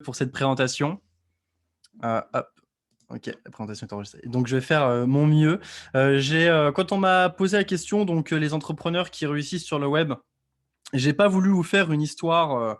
pour cette présentation. Hop, ok, la présentation est enregistrée. Donc, je vais faire mon mieux. Quand on m'a posé la question, donc les entrepreneurs qui réussissent sur le web, j'ai pas voulu vous faire une histoire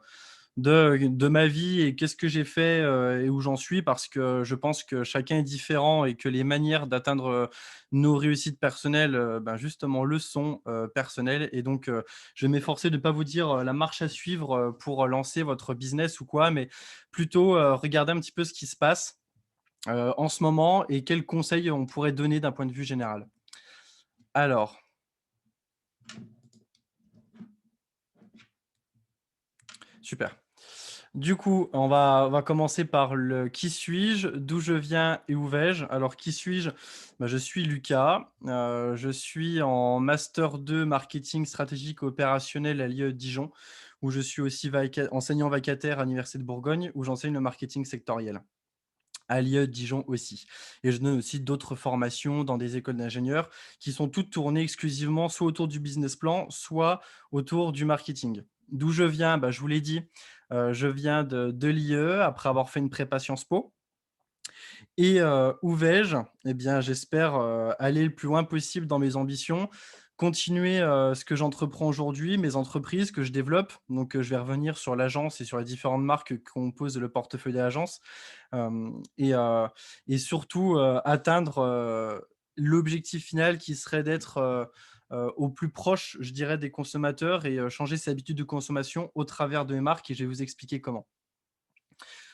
de ma vie et qu'est-ce que j'ai fait et où j'en suis parce que je pense que chacun est différent et que les manières d'atteindre nos réussites personnelles, ben justement, le sont personnelles. Et donc, je vais m'efforcer de ne pas vous dire la marche à suivre pour lancer votre business ou quoi, mais plutôt regarder un petit peu ce qui se passe en ce moment et quels conseils on pourrait donner d'un point de vue général. Alors, super. Du coup, on va commencer par le qui suis-je, d'où je viens et où vais-je. Alors, qui suis-je? Bah, je suis Lucas. Je suis en Master 2 marketing stratégique et opérationnel à l'IE Dijon, où je suis aussi enseignant vacataire à l'Université de Bourgogne, où j'enseigne le marketing sectoriel. À l'IE Dijon aussi. Et je donne aussi d'autres formations dans des écoles d'ingénieurs qui sont toutes tournées exclusivement soit autour du business plan, soit autour du marketing. D'où je viens, bah, je vous l'ai dit, je viens de l'IE après avoir fait une prépa Sciences Po. Et où vais-je? Eh bien, j'espère aller le plus loin possible dans mes ambitions, continuer ce que j'entreprends aujourd'hui, mes entreprises que je développe. Donc, je vais revenir sur l'agence et sur les différentes marques que compose le portefeuille de l'agence. Et surtout atteindre l'objectif final qui serait d'être au plus proche, je dirais, des consommateurs et changer ses habitudes de consommation au travers de mes marques. Et je vais vous expliquer comment.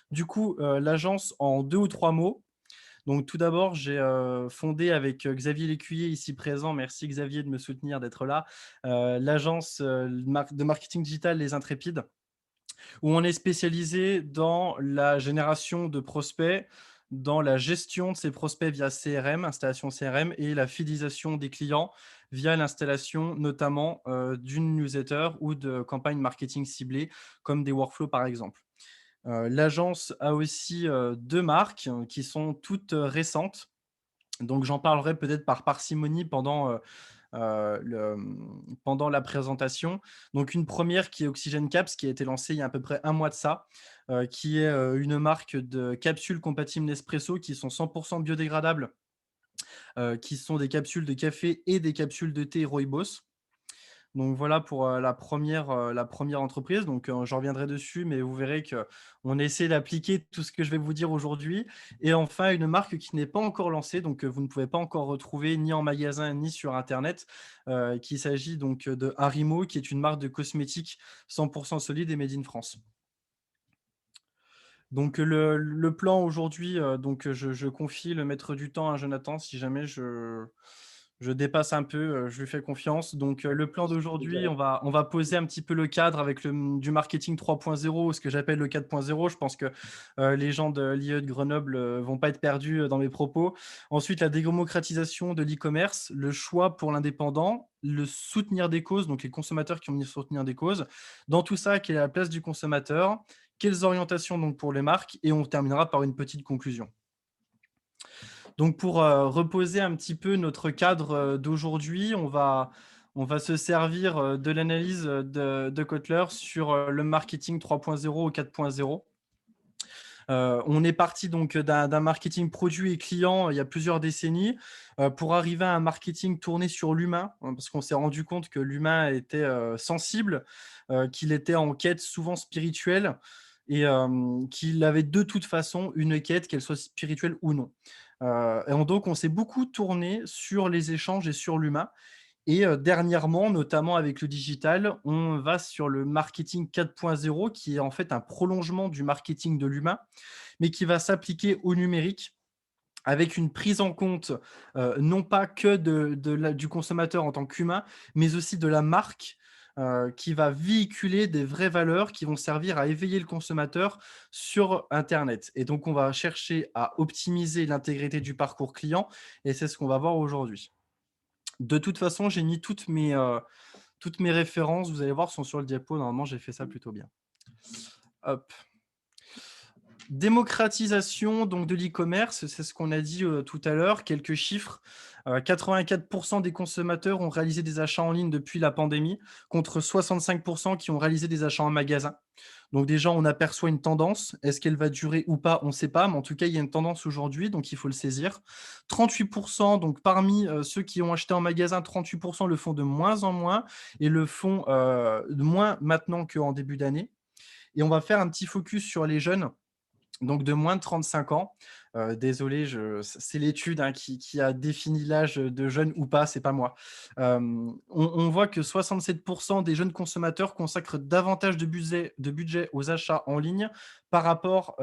Du coup, l'agence en 2 ou 3 mots. Donc tout d'abord, j'ai fondé avec Xavier Lécuyer ici présent, merci Xavier de me soutenir, d'être là, l'agence de marketing digital Les Intrépides, où on est spécialisé dans la génération de prospects, dans la gestion de ces prospects via CRM, installation CRM, et la fidélisation des clients via l'installation notamment d'une newsletter ou de campagnes marketing ciblées, comme des workflows par exemple. L'agence a aussi 2 marques qui sont toutes récentes. Donc j'en parlerai peut-être par parcimonie pendant la présentation. Donc une première qui est Oxygen Caps, qui a été lancée il y a à peu près un mois de ça, qui est une marque de capsules compatibles Nespresso qui sont 100% biodégradables, qui sont des capsules de café et des capsules de thé Rooibos. Donc voilà pour la première entreprise. Donc je reviendrai dessus, mais vous verrez qu'on essaie d'appliquer tout ce que je vais vous dire aujourd'hui. Et enfin, une marque qui n'est pas encore lancée, donc vous ne pouvez pas encore retrouver ni en magasin ni sur Internet, qu'il s'agit donc de Harimo, qui est une marque de cosmétiques 100% solide et made in France. Donc le plan aujourd'hui, donc je confie le maître du temps à Jonathan si jamais je dépasse un peu, je lui fais confiance. Donc le plan d'aujourd'hui, on va poser un petit peu le cadre avec du marketing 3.0, ce que j'appelle le 4.0. Je pense que les gens de l'IE de Grenoble vont pas être perdus dans mes propos. Ensuite, la démocratisation de l'e-commerce, le choix pour l'indépendant, le soutenir des causes, donc les consommateurs qui ont mis soutenir des causes. Dans tout ça, quelle est la place du consommateur? Quelles orientations donc pour les marques? Et on terminera par une petite conclusion. Donc pour reposer un petit peu notre cadre d'aujourd'hui, on va se servir de l'analyse de Kotler sur le marketing 3.0 ou 4.0. On est parti donc d'un marketing produit et client il y a plusieurs décennies pour arriver à un marketing tourné sur l'humain, hein, parce qu'on s'est rendu compte que l'humain était sensible, qu'il était en quête souvent spirituelle et qu'il avait de toute façon une quête, qu'elle soit spirituelle ou non. Donc, on s'est beaucoup tourné sur les échanges et sur l'humain. Et dernièrement, notamment avec le digital, on va sur le marketing 4.0 qui est en fait un prolongement du marketing de l'humain, mais qui va s'appliquer au numérique avec une prise en compte non pas que du consommateur en tant qu'humain, mais aussi de la marque qui va véhiculer des vraies valeurs qui vont servir à éveiller le consommateur sur Internet. Et donc, on va chercher à optimiser l'intégrité du parcours client et c'est ce qu'on va voir aujourd'hui. De toute façon, j'ai mis toutes mes références, vous allez voir, sont sur le diapo. Normalement, j'ai fait ça plutôt bien. Hop. Démocratisation donc de l'e-commerce, c'est ce qu'on a dit, tout à l'heure. Quelques chiffres, 84 des consommateurs ont réalisé des achats en ligne depuis la pandémie, contre 65 qui ont réalisé des achats en magasin. Donc déjà, on aperçoit une tendance. Est-ce qu'elle va durer ou pas? On ne sait pas, mais en tout cas, il y a une tendance aujourd'hui, donc il faut le saisir. 38 donc parmi, ceux qui ont acheté en magasin, 38 le font de moins en moins et le font, de moins maintenant qu'en début d'année. Et on va faire un petit focus sur les jeunes, donc de moins de 35 ans. Désolé, c'est l'étude, hein, qui a défini l'âge de jeune ou pas, c'est pas moi. On voit que 67 des jeunes consommateurs consacrent davantage de budget aux achats en ligne par rapport,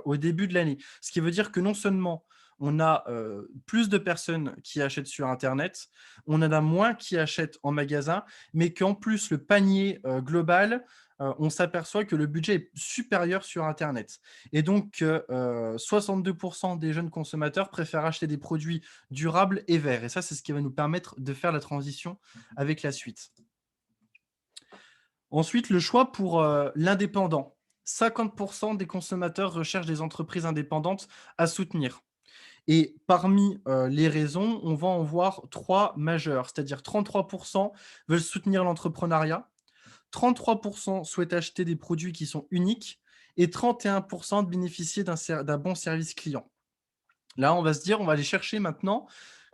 au début de l'année. Ce qui veut dire que non seulement on a, plus de personnes qui achètent sur internet, on en a moins qui achètent en magasin, mais qu'en plus le panier, global, on s'aperçoit que le budget est supérieur sur internet. Et donc, 62 des jeunes consommateurs préfèrent acheter des produits durables et verts. Et ça, c'est ce qui va nous permettre de faire la transition avec la suite. Ensuite, le choix pour l'indépendant. 50 des consommateurs recherchent des entreprises indépendantes à soutenir. Et parmi les raisons, on va en voir trois majeures, c'est-à-dire 33 veulent soutenir l'entrepreneuriat, 33 souhaitent acheter des produits qui sont uniques et 31 de bénéficier d'un bon service client. Là, on va se dire, on va aller chercher maintenant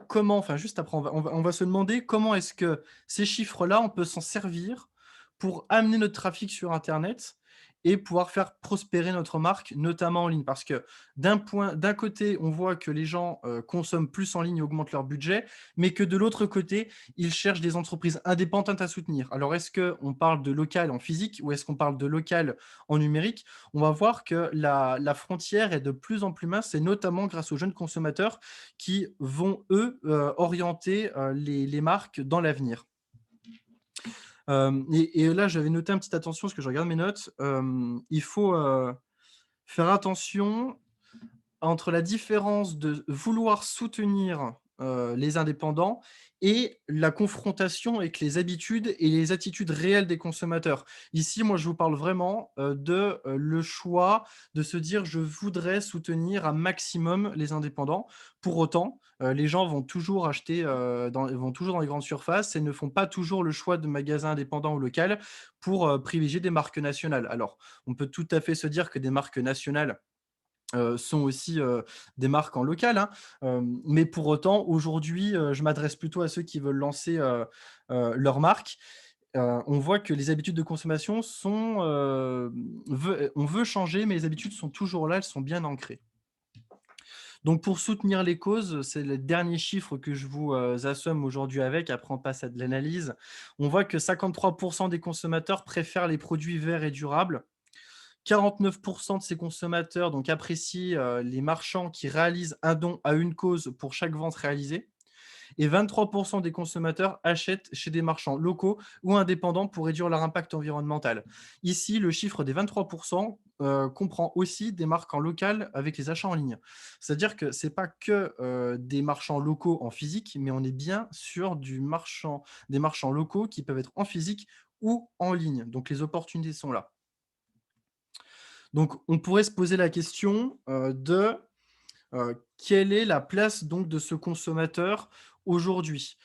comment, enfin juste après, on va se demander comment est-ce que ces chiffres-là, on peut s'en servir pour amener notre trafic sur internet et pouvoir faire prospérer notre marque, notamment en ligne. Parce que d'un côté, on voit que les gens, consomment plus en ligne et augmentent leur budget, mais que de l'autre côté, ils cherchent des entreprises indépendantes à soutenir. Alors est-ce qu'on parle de local en physique ou est-ce qu'on parle de local en numérique? On va voir que la frontière est de plus en plus mince et notamment grâce aux jeunes consommateurs qui vont, eux, orienter, les marques dans l'avenir. Et là, j'avais noté une petite attention parce que je regarde mes notes. Il faut, faire attention entre la différence de vouloir soutenir, les indépendants et la confrontation avec les habitudes et les attitudes réelles des consommateurs. Ici, moi, je vous parle vraiment, le choix de se dire: «Je voudrais soutenir un maximum les indépendants». Pour autant, les gens vont toujours acheter, vont toujours dans les grandes surfaces et ne font pas toujours le choix de magasins indépendants ou local pour, privilégier des marques nationales. Alors, on peut tout à fait se dire que des marques nationales sont aussi, des marques en local, hein. Mais pour autant, aujourd'hui, je m'adresse plutôt à ceux qui veulent lancer, leur marque. On voit que les habitudes de consommation sont, on veut changer, mais les habitudes sont toujours là, elles sont bien ancrées. Donc pour soutenir les causes, c'est le dernier chiffre que je vous, assomme aujourd'hui avec, après on passe à de l'analyse. On voit que 53 des consommateurs préfèrent les produits verts et durables. 49 de ces consommateurs donc apprécient, les marchands qui réalisent un don à une cause pour chaque vente réalisée et 23 des consommateurs achètent chez des marchands locaux ou indépendants pour réduire leur impact environnemental. Ici, le chiffre des 23 comprend aussi des marques en local avec les achats en ligne. C'est-à-dire que c'est pas que, des marchands locaux en physique, mais on est bien sur des marchands locaux qui peuvent être en physique ou en ligne. Donc les opportunités sont là. Donc, on pourrait se poser la question, quelle est la place donc de ce consommateur aujourd'hui?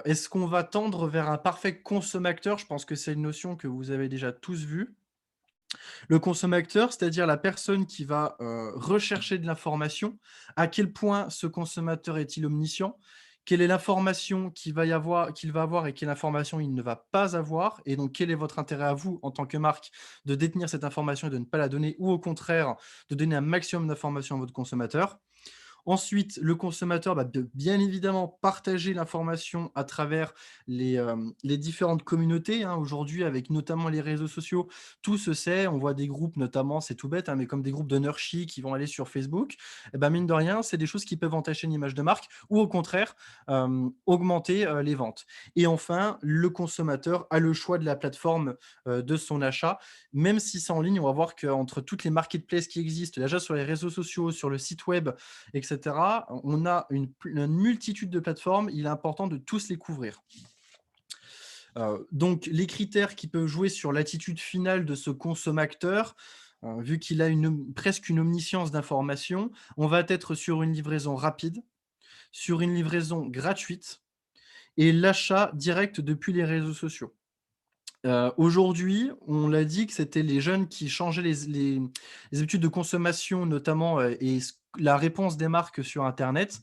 Est-ce qu'on va tendre vers un parfait consommateur? Je pense que c'est une notion que vous avez déjà tous vue. Le consommateur, c'est-à-dire la personne qui va, rechercher de l'information. À quel point ce consommateur est-il omniscient? Quelle est l'information qu'il va avoir et quelle information il ne va pas avoir? Et donc quel est votre intérêt à vous, en tant que marque, de détenir cette information et de ne pas la donner ou au contraire, de donner un maximum d'informations à votre consommateur? Ensuite, le consommateur va bien évidemment partager l'information à travers les différentes communautés, hein. Aujourd'hui, avec notamment les réseaux sociaux, tout se sait. On voit des groupes notamment, c'est tout bête, hein, mais comme des groupes de nerd qui vont aller sur Facebook. Et ben, mine de rien, c'est des choses qui peuvent entacher une image de marque ou au contraire, augmenter, les ventes. Et enfin, le consommateur a le choix de la plateforme, de son achat. Même si c'est en ligne, on va voir qu'entre toutes les marketplaces qui existent, déjà sur les réseaux sociaux, sur le site web et cetera. On a une multitude de plateformes, il est important de tous les couvrir. Donc les critères qui peuvent jouer sur l'attitude finale de ce consommateur, vu qu'il a presque une omniscience d'informations, on va être sur une livraison rapide, sur une livraison gratuite et l'achat direct depuis les réseaux sociaux. Aujourd'hui, on l'a dit que c'était les jeunes qui changeaient les habitudes de consommation notamment, et la réponse des marques sur internet.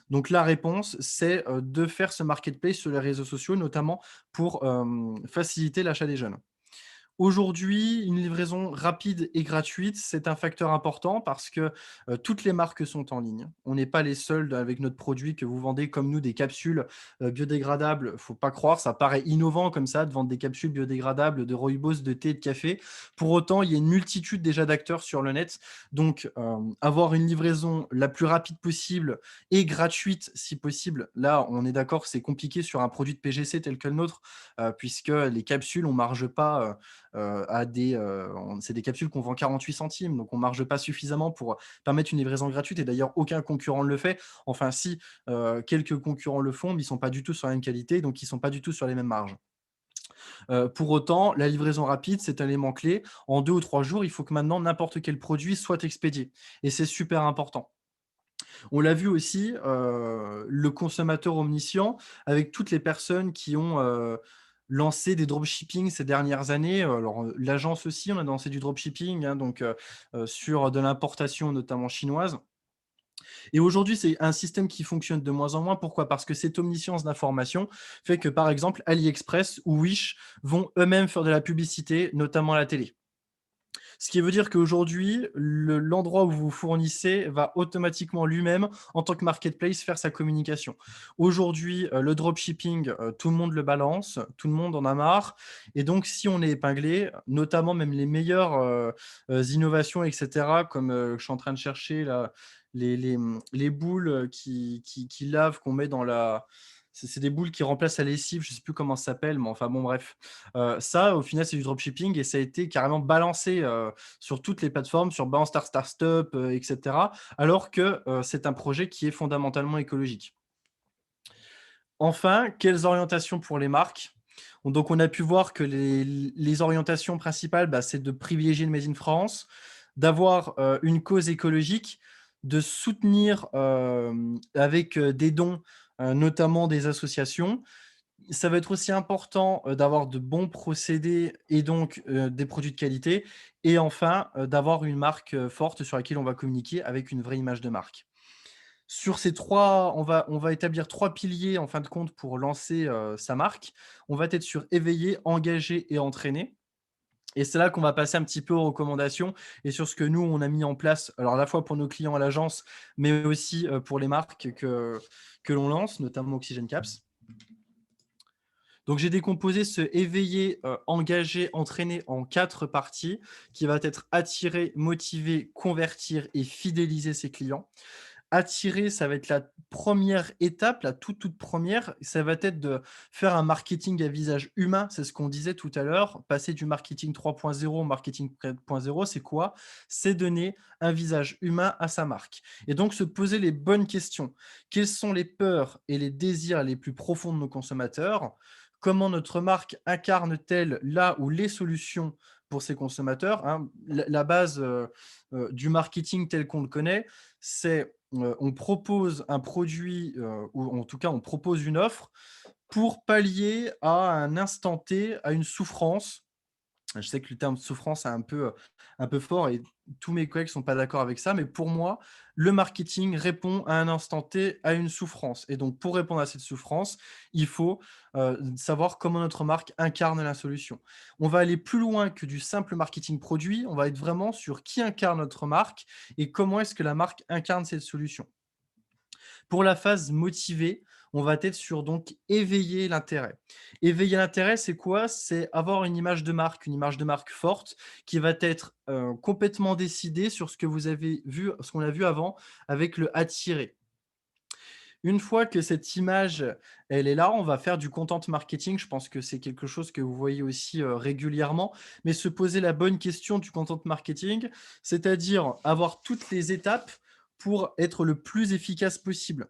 Donc la réponse, c'est, de faire ce marketplace sur les réseaux sociaux, notamment pour, faciliter l'achat des jeunes. Aujourd'hui, une livraison rapide et gratuite, c'est un facteur important parce que, toutes les marques sont en ligne. On n'est pas les seuls avec notre produit que vous vendez comme nous des capsules, biodégradables. Faut pas croire, ça paraît innovant comme ça de vendre des capsules biodégradables de rooibos, de thé et de café. Pour autant, il y a une multitude déjà d'acteurs sur le net. Donc, avoir une livraison la plus rapide possible et gratuite si possible, là, on est d'accord, c'est compliqué sur un produit de PGC tel que le nôtre, puisque les capsules, on marge pas, à des, c'est des capsules qu'on vend 48 centimes, donc on marge pas suffisamment pour permettre une livraison gratuite et d'ailleurs aucun concurrent ne le fait. Enfin si, quelques concurrents le font, mais ils sont pas du tout sur la même qualité, donc ils sont pas du tout sur les mêmes marges. Pour autant, la livraison rapide, c'est un élément clé. En 2 ou 3 jours, il faut que maintenant n'importe quel produit soit expédié et c'est super important. On l'a vu aussi, le consommateur omniscient avec toutes les personnes qui ont, lancé des dropshipping ces dernières années. Alors, l'agence aussi, on a lancé du dropshipping, hein, donc sur de l'importation notamment chinoise et aujourd'hui, c'est un système qui fonctionne de moins en moins. Pourquoi? Parce que cette omniscience d'information fait que, par exemple, AliExpress ou Wish vont eux-mêmes faire de la publicité, notamment à la télé. Ce qui veut dire qu'aujourd'hui, l'endroit où vous fournissez va automatiquement lui-même, en tant que marketplace, faire sa communication. Aujourd'hui, le dropshipping, tout le monde le balance, tout le monde en a marre et donc si on est épinglé, notamment même les meilleures, innovations et cetera comme, je suis en train de chercher là, les boules, qui lavent, qu'on met dans la c'est des boules qui remplacent la lessive, je ne sais plus comment ça s'appelle, mais enfin bon bref. Ça, au final, c'est du dropshipping et ça a été carrément balancé, sur toutes les plateformes, sur Balance Startup, et cetera, alors que, c'est un projet qui est fondamentalement écologique. Enfin, quelles orientations pour les marques? Donc on a pu voir que les orientations principales, bah, c'est de privilégier le made in France, d'avoir, une cause écologique, de soutenir, avec, des dons, notamment des associations. Ça va être aussi important, d'avoir de bons procédés et donc, des produits de qualité et enfin, d'avoir une marque, forte sur laquelle on va communiquer avec une vraie image de marque. Sur ces 3, on va établir 3 piliers en fin de compte pour lancer, sa marque. On va être sur éveiller, engager et entraîner et c'est là qu'on va passer un petit peu aux recommandations et sur ce que nous on a mis en place, alors à la fois pour nos clients à l'agence, mais aussi, pour les marques que l'on lance, notamment Oxygen Caps. Donc j'ai décomposé ce éveiller, engager, entraîner en 4 parties qui va être attirer, motiver, convertir et fidéliser ses clients. Attirer, ça va être la première étape, la toute première, ça va être de faire un marketing à visage humain. C'est ce qu'on disait tout à l'heure. Passer du marketing 3.0 au marketing 4.0, c'est quoi? C'est donner un visage humain à sa marque et donc se poser les bonnes questions. Quelles sont les peurs et les désirs les plus profonds de nos consommateurs? Comment notre marque incarne-t-elle là où les solutions pour ces consommateurs, hein? La base, du marketing tel qu'on le connaît, c'est, on propose un produit, ou en tout cas on propose une offre pour pallier à un instant T, à une souffrance. Je sais que le terme souffrance est un peu fort et tous mes collègues ne sont pas d'accord avec ça, mais pour moi, le marketing répond à un instant T, à une souffrance et donc pour répondre à cette souffrance, il faut, savoir comment notre marque incarne la solution. On va aller plus loin que du simple marketing produit, on va être vraiment sur qui incarne notre marque et comment est-ce que la marque incarne cette solution. Pour la phase motivée, on va être sur donc éveiller l'intérêt. Éveiller l'intérêt, c'est quoi? C'est avoir une image de marque forte qui va être, complètement décidée sur ce que vous avez vu ce qu'on a vu avant avec le attirer. Une fois que cette image, elle est là, on va faire du content marketing. Je pense que c'est quelque chose que vous voyez aussi, régulièrement, mais se poser la bonne question du content marketing, c'est-à-dire avoir toutes les étapes pour être le plus efficace possible.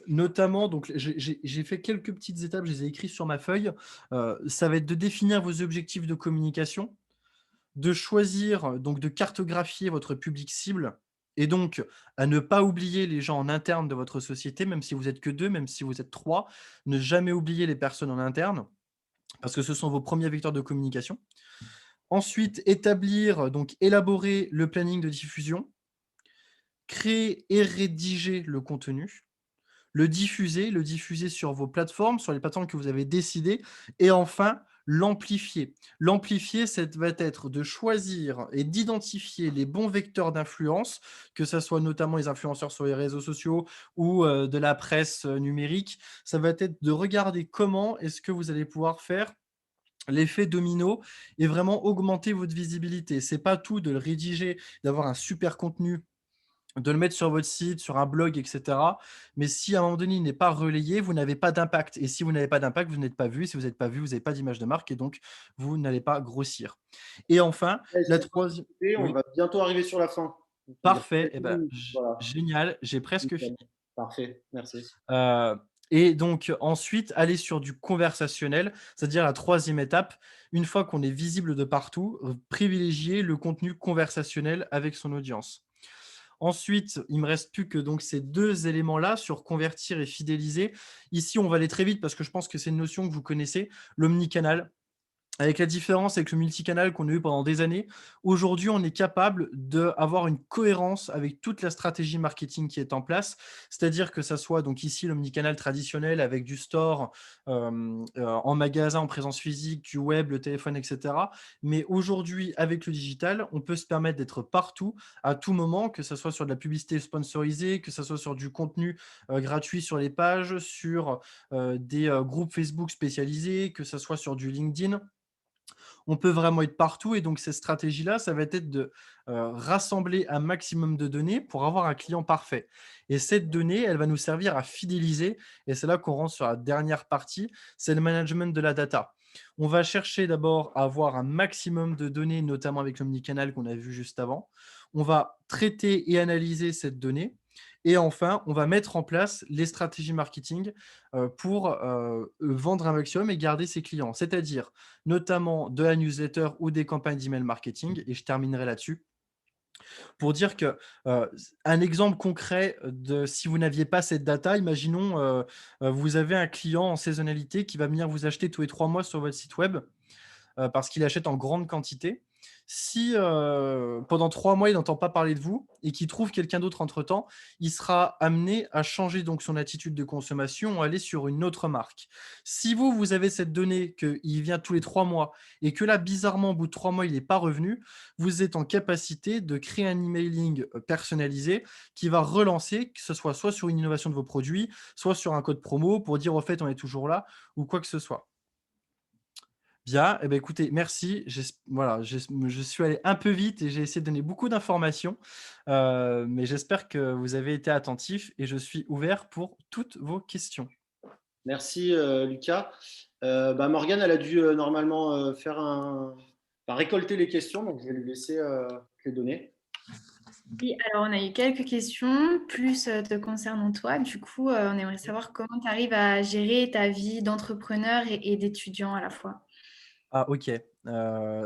Notamment, donc j'ai fait quelques petites étapes, je les ai écrites sur ma feuille. Ça va être de définir vos objectifs de communication. de choisir, donc de cartographier votre public cible et donc à ne pas oublier les gens en interne de votre société, même si vous êtes que 2, même si vous êtes 3, ne jamais oublier les personnes en interne parce que ce sont vos premiers vecteurs de communication. Ensuite, établir, donc élaborer le planning de diffusion, créer et rédiger le contenu, le diffuser sur vos plateformes, sur les plateformes que vous avez décidées et enfin l'amplifier. L'amplifier, ça va être de choisir et d'identifier les bons vecteurs d'influence, que ça soit notamment les influenceurs sur les réseaux sociaux ou de la presse, numérique. Ça va être de regarder comment est-ce que vous allez pouvoir faire l'effet domino et vraiment augmenter votre visibilité. C'est pas tout de le rédiger, d'avoir un super contenu, de le mettre sur votre site, sur un blog et cetera. Mais si à un moment donné, il n'est pas relayé, vous n'avez pas d'impact et si vous n'avez pas d'impact, vous n'êtes pas vu. Si vous n'êtes pas vu, vous n'avez pas d'image de marque et donc vous n'allez pas grossir. Et enfin, Ouais, la excuse-moi de te 3e couper, on oui, va bientôt arriver sur la fin. Donc, il reste parfait et quelques ben, minutes. Voilà. génial, j'ai presque Nickel. fini. Parfait, merci. Heu et donc ensuite, aller sur du conversationnel, c'est-à-dire la troisième étape, une fois qu'on est visible de partout, privilégier le contenu conversationnel avec son audience. Ensuite, il me reste plus que donc ces 2 éléments-là sur convertir et fidéliser. Ici, on va aller très vite parce que je pense que c'est une notion que vous connaissez, l'omnicanal. Avec la différence avec le multicanal qu'on a eu pendant des années, aujourd'hui, on est capable d'avoir une cohérence avec toute la stratégie marketing qui est en place. C'est-à-dire que ça soit donc ici l'omnicanal traditionnel avec du store, en magasin, en présence physique, du web, le téléphone, et cetera. Mais aujourd'hui, avec le digital, on peut se permettre d'être partout, à tout moment, que ça soit sur de la publicité sponsorisée, que ça soit sur du contenu, gratuit sur les pages, sur, des, groupes Facebook spécialisés, que ça soit sur du LinkedIn. On peut vraiment être partout et donc cette stratégie-là, ça va être de, rassembler un maximum de données pour avoir un client parfait et cette donnée, elle va nous servir à fidéliser et c'est là qu'on rentre sur la dernière partie, c'est le management de la data. On va chercher d'abord à avoir un maximum de données, notamment avec l'omnicanal qu'on a vu juste avant. On va traiter et analyser cette donnée et enfin, on va mettre en place les stratégies marketing, pour, vendre un maximum et garder ses clients. C'est-à-dire notamment de la newsletter ou des campagnes d'email marketing et je terminerai là-dessus pour dire que, un exemple concret de si vous n'aviez pas cette data, imaginons, vous avez un client en saisonnalité qui va venir vous acheter tous les 3 mois sur votre site web parce qu'il achète en grande quantité. Si pendant 3 mois, il n'entend pas parler de vous et qu'il trouve quelqu'un d'autre entre-temps, il sera amené à changer donc son attitude de consommation, aller sur une autre marque. Si vous, vous avez cette donnée qu'il vient tous les 3 mois et que là, bizarrement, au bout de 3 mois, il n'est pas revenu, vous êtes en capacité de créer un emailing personnalisé qui va relancer, que ce soit sur une innovation de vos produits, soit sur un code promo pour dire au fait on est toujours là ou quoi que ce soit. Bien, eh ben, écoutez, merci. Voilà, je suis allé un peu vite et j'ai essayé de donner beaucoup d'informations, mais j'espère que vous avez été attentifs et je suis ouvert pour toutes vos questions. Merci, Lucas. Bah, Morgane, elle a dû normalement récolter les questions, donc je vais lui laisser les donner. Oui, alors on a eu quelques questions, plus te concernant toi. Du coup, on aimerait savoir comment tu arrives à gérer ta vie d'entrepreneur et d'étudiant à la fois. Ah OK,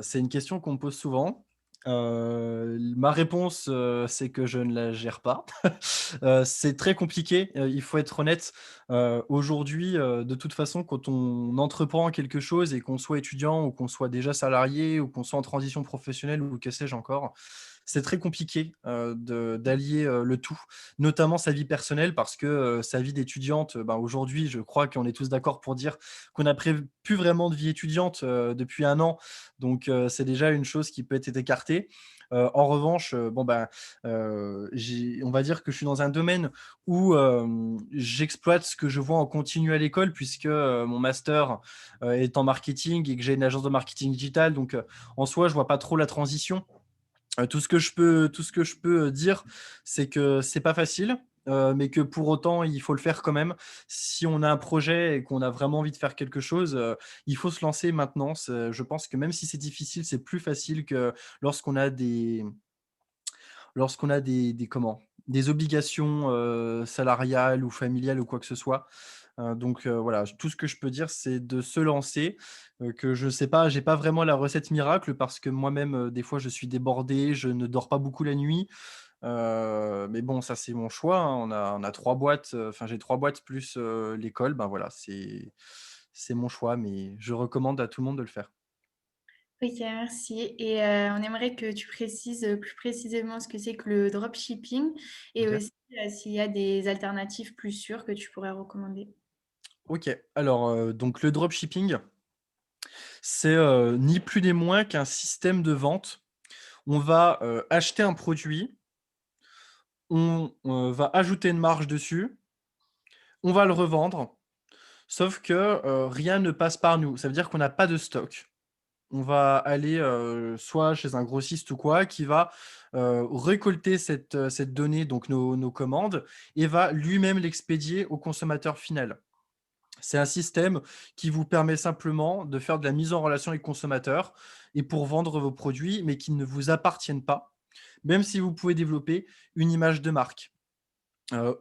c'est une question qu'on me pose souvent. Ma réponse, c'est que je ne la gère pas. C'est très compliqué, il faut être honnête. Aujourd'hui, de toute façon, quand on entreprend quelque chose et qu'on soit étudiant ou qu'on soit déjà salarié ou qu'on soit en transition professionnelle ou que sais-je encore, c'est très compliqué, de d'allier, le tout, notamment sa vie personnelle parce que, sa vie d'étudiante, ben, aujourd'hui, je crois qu'on est tous d'accord pour dire qu'on n'a plus vraiment de vie étudiante, depuis 1 an, donc c'est déjà une chose qui peut être écartée. En revanche, bon, ben, on va dire que je suis dans un domaine où, j'exploite ce que je vois en continu à l'école puisque, mon master, est en marketing et que j'ai une agence de marketing digital donc en soi, je vois pas trop la transition. Tout ce que je peux dire, c'est que c'est pas facile, mais que pour autant, il faut le faire quand même. Si on a un projet et qu'on a vraiment envie de faire quelque chose, il faut se lancer maintenant. Je pense que même si c'est difficile, c'est plus facile que lorsqu'on a des comment? Des obligations, salariales ou familiales ou quoi que ce soit. Donc voilà, tout ce que je peux dire, c'est de se lancer, que je sais pas, j'ai pas vraiment la recette miracle parce que moi-même, des fois, je suis débordé, je ne dors pas beaucoup la nuit. Mais bon, ça, c'est mon choix, hein. On a 3 boîtes, enfin, j'ai 3 boîtes plus, l'école. Ben, voilà, c'est mon choix, mais je recommande à tout le monde de le faire. OK, merci et on aimerait que tu précises, plus précisément ce que c'est que le dropshipping et OK. aussi, s'il y a des alternatives plus sûres que tu pourrais recommander. OK. Alors, donc le dropshipping, c'est, ni plus ni moins qu'un système de vente. On va, acheter un produit, on, va ajouter une marge dessus, on va le revendre, sauf que, rien ne passe par nous. Ça veut dire qu'on n'a pas de stock. On va aller, soit chez un grossiste ou quoi, qui va, récolter cette donnée, donc nos commandes et va lui-même l'expédier au consommateur final. C'est un système qui vous permet simplement de faire de la mise en relation avec le consommateur et pour vendre vos produits, mais qui ne vous appartiennent pas, même si vous pouvez développer une image de marque.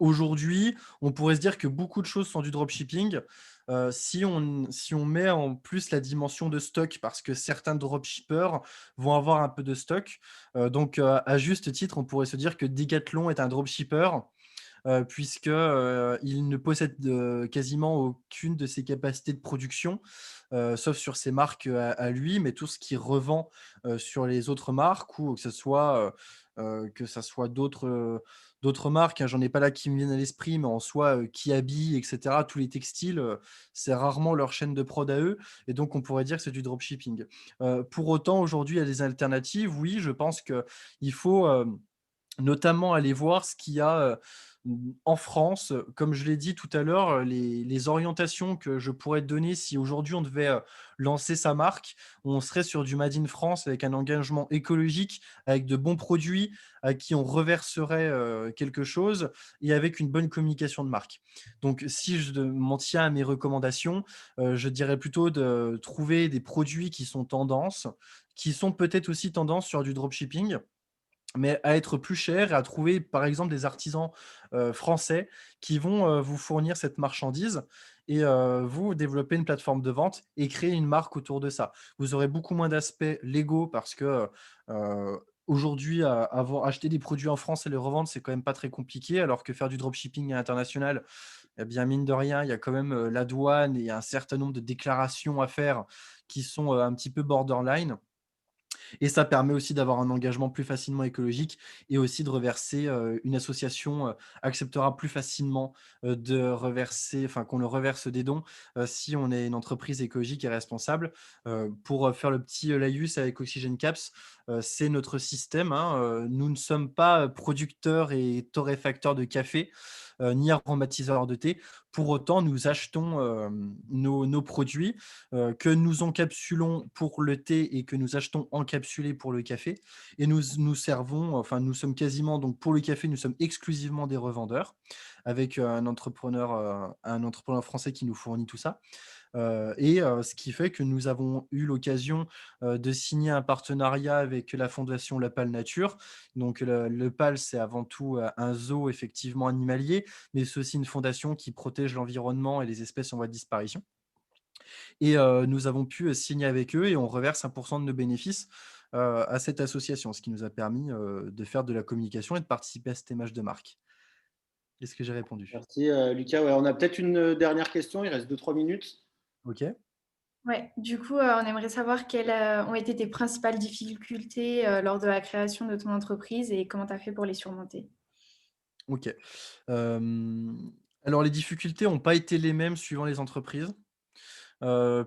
Aujourd'hui, on pourrait se dire que beaucoup de choses sont du dropshipping, si on met en plus la dimension de stock parce que certains dropshippers vont avoir un peu de stock, donc à juste titre, on pourrait se dire que Decathlon est un dropshipper, puisque, il ne possède, quasiment aucune de ses capacités de production, sauf sur ses marques, à lui, mais tout ce qu'il revend, sur les autres marques ou que ça soit d'autres marques, hein, j'en ai pas là qui me viennent à l'esprit, mais en soi, Kiabi et cetera, tous les textiles, c'est rarement leur chaîne de prod à eux et donc on pourrait dire que c'est du dropshipping. Pour autant, aujourd'hui, il y a des alternatives. Oui, je pense qu'il faut, notamment aller voir ce qu'il y a, en France. Comme je l'ai dit tout à l'heure, les orientations que je pourrais te donner si aujourd'hui on devait, lancer sa marque, on serait sur du made in France avec un engagement écologique, avec de bons produits, à qui on reverserait, quelque chose et avec une bonne communication de marque. Donc si je m'en tiens à mes recommandations, je dirais plutôt de trouver des produits qui sont tendance, qui sont peut-être aussi tendance sur du dropshipping, mais à être plus cher et à trouver, par exemple, des artisans, français qui vont, vous fournir cette marchandise et vous développer une plateforme de vente et créer une marque autour de ça. Vous aurez beaucoup moins d'aspects légaux parce que, aujourd'hui, avoir acheter des produits en France et les revendre, c'est quand même pas très compliqué, alors que faire du dropshipping à l'international, eh bien, mine de rien, il y a quand même, la douane et un certain nombre de déclarations à faire qui sont, un petit peu borderline. Et ça permet aussi d'avoir un engagement plus facilement écologique et aussi de reverser, une association, acceptera plus facilement, de reverser enfin qu'on le reverse des dons, si on est une entreprise écologique et responsable. Pour, faire le petit, laïus avec Oxygen Caps, c'est notre système, hein, nous ne sommes pas, producteurs et torréfacteurs de café, ni aromatiseurs de thé. Pour autant, nous achetons, nos produits, que nous encapsulons pour le thé et que nous achetons encapsulés pour le café et nous servons enfin, nous sommes quasiment donc pour le café, nous sommes exclusivement des revendeurs avec, un entrepreneur français qui nous fournit tout ça. Ce qui fait que nous avons eu l'occasion, de signer un partenariat avec la fondation La Pale Nature. Donc le PAL, c'est avant tout, un zoo effectivement animalier, mais c'est aussi une fondation qui protège l'environnement et les espèces en voie de disparition et nous avons pu, signer avec eux et on reverse 1 de nos bénéfices, à cette association, ce qui nous a permis, de faire de la communication et de participer à cette image de marque. Est-ce que j'ai répondu? Merci Lucas. Ouais, on a peut-être une dernière question, il reste 2-3 minutes. OK. Ouais, du coup, on aimerait savoir quelles, ont été tes principales difficultés, lors de la création de ton entreprise et comment tu as fait pour les surmonter? OK. Alors les difficultés n'ont pas été les mêmes suivant les entreprises,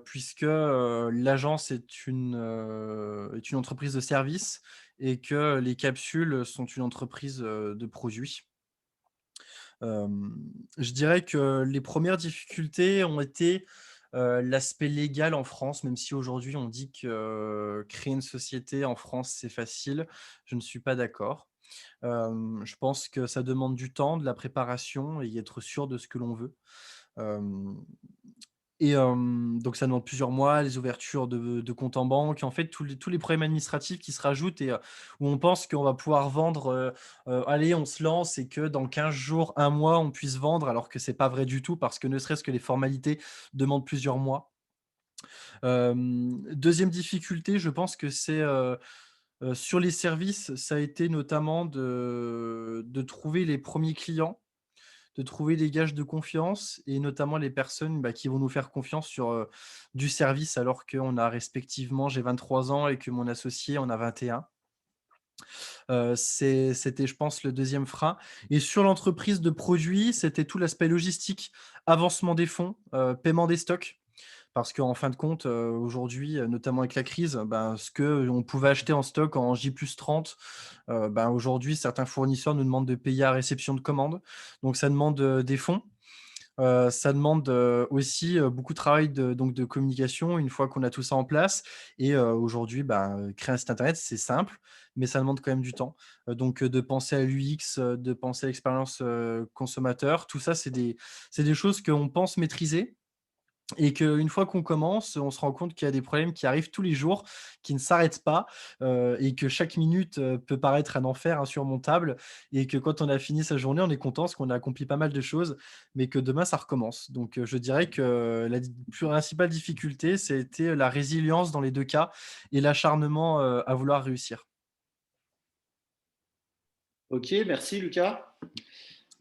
puisque, l'agence est une entreprise de service et que les capsules sont une entreprise, de produits. Je dirais que les premières difficultés ont été, l'aspect légal en France, même si aujourd'hui on dit que créer une société en France, c'est facile. Je ne suis pas d'accord. Je pense que ça demande du temps, de la préparation et être sûr de ce que l'on veut. Hem Et donc ça demande plusieurs mois, les ouvertures de comptes en banque, en fait, tous les problèmes administratifs qui se rajoutent et où on pense qu'on va pouvoir vendre, allez, on se lance et que dans 15 jours, un mois, on puisse vendre alors que c'est pas vrai du tout parce que ne serait-ce que les formalités demandent plusieurs mois. 2e difficulté, je pense que c'est, sur les services, ça a été notamment de trouver les premiers clients, de trouver des gages de confiance et notamment les personnes, bah, qui vont nous faire confiance sur, du service alors qu'on a respectivement j'ai 23 ans et que mon associé en a 21. C'était je pense le 2e frein et sur l'entreprise de produits, c'était tout l'aspect logistique, avancement des fonds, paiement des stocks. Parce qu'en fin de compte, aujourd'hui, notamment avec la crise, ben, ce qu'on pouvait acheter en stock en J+30, ben, aujourd'hui, certains fournisseurs nous demandent de payer à réception de commande. Donc ça demande, des fonds. Ça demande, aussi, beaucoup de travail de communication une fois qu'on a tout ça en place et aujourd'hui, ben, créer un site internet, c'est simple, mais ça demande quand même du temps. Donc de penser à l'UX, de penser à l'expérience, consommateur, tout ça, c'est des choses qu'on pense maîtriser et qu'une fois qu'on commence, on se rend compte qu'il y a des problèmes qui arrivent tous les jours, qui ne s'arrêtent pas, et que chaque minute, peut paraître un enfer insurmontable et que quand on a fini sa journée, on est content parce qu'on a accompli pas mal de choses, mais que demain ça recommence. Donc, je dirais que la principale difficulté, c'était la résilience dans les 2 cas et l'acharnement, à vouloir réussir. Ok, merci Lucas.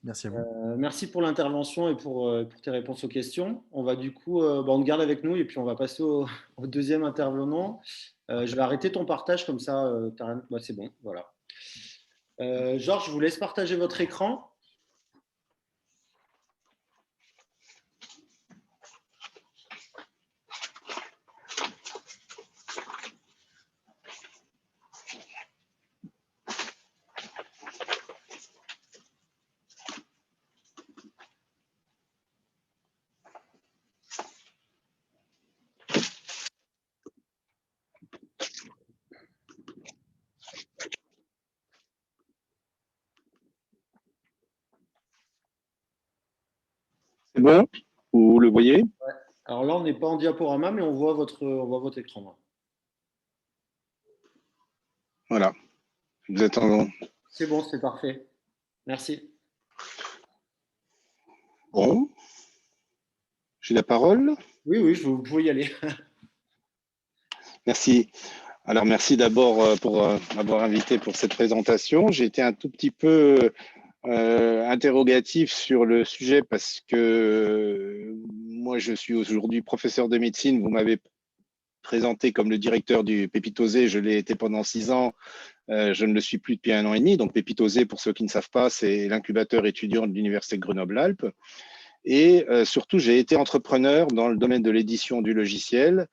Merci à vous. Merci pour l'intervention et pour tes réponses aux questions. On va du coup, on te garde avec nous et puis on va passer au deuxième intervenant. Je vais arrêter ton partage comme ça, c'est bon, voilà. Georges, je vous laisse partager votre écran. C'est bon? Vous le voyez? Alors là, on n'est pas en diaporama, mais on voit votre écran. Voilà. Vous êtes en... C'est bon, c'est parfait. Merci. Bon. J'ai la parole. Oui, oui, vous pouvez y aller. Merci. Alors, merci d'abord pour m'avoir invité pour cette présentation. J'ai été un tout petit peu interrogatif sur le sujet parce que moi, je suis aujourd'hui professeur de médecine. Vous m'avez présenté comme le directeur du Pépitosé. Je l'ai été pendant 6 ans. Je ne le suis plus depuis 1 an et demi. Donc, Pépitosé, pour ceux qui ne savent pas, c'est l'incubateur étudiant de l'Université de Grenoble-Alpes. Et surtout, j'ai été entrepreneur dans le domaine de l'édition du logiciel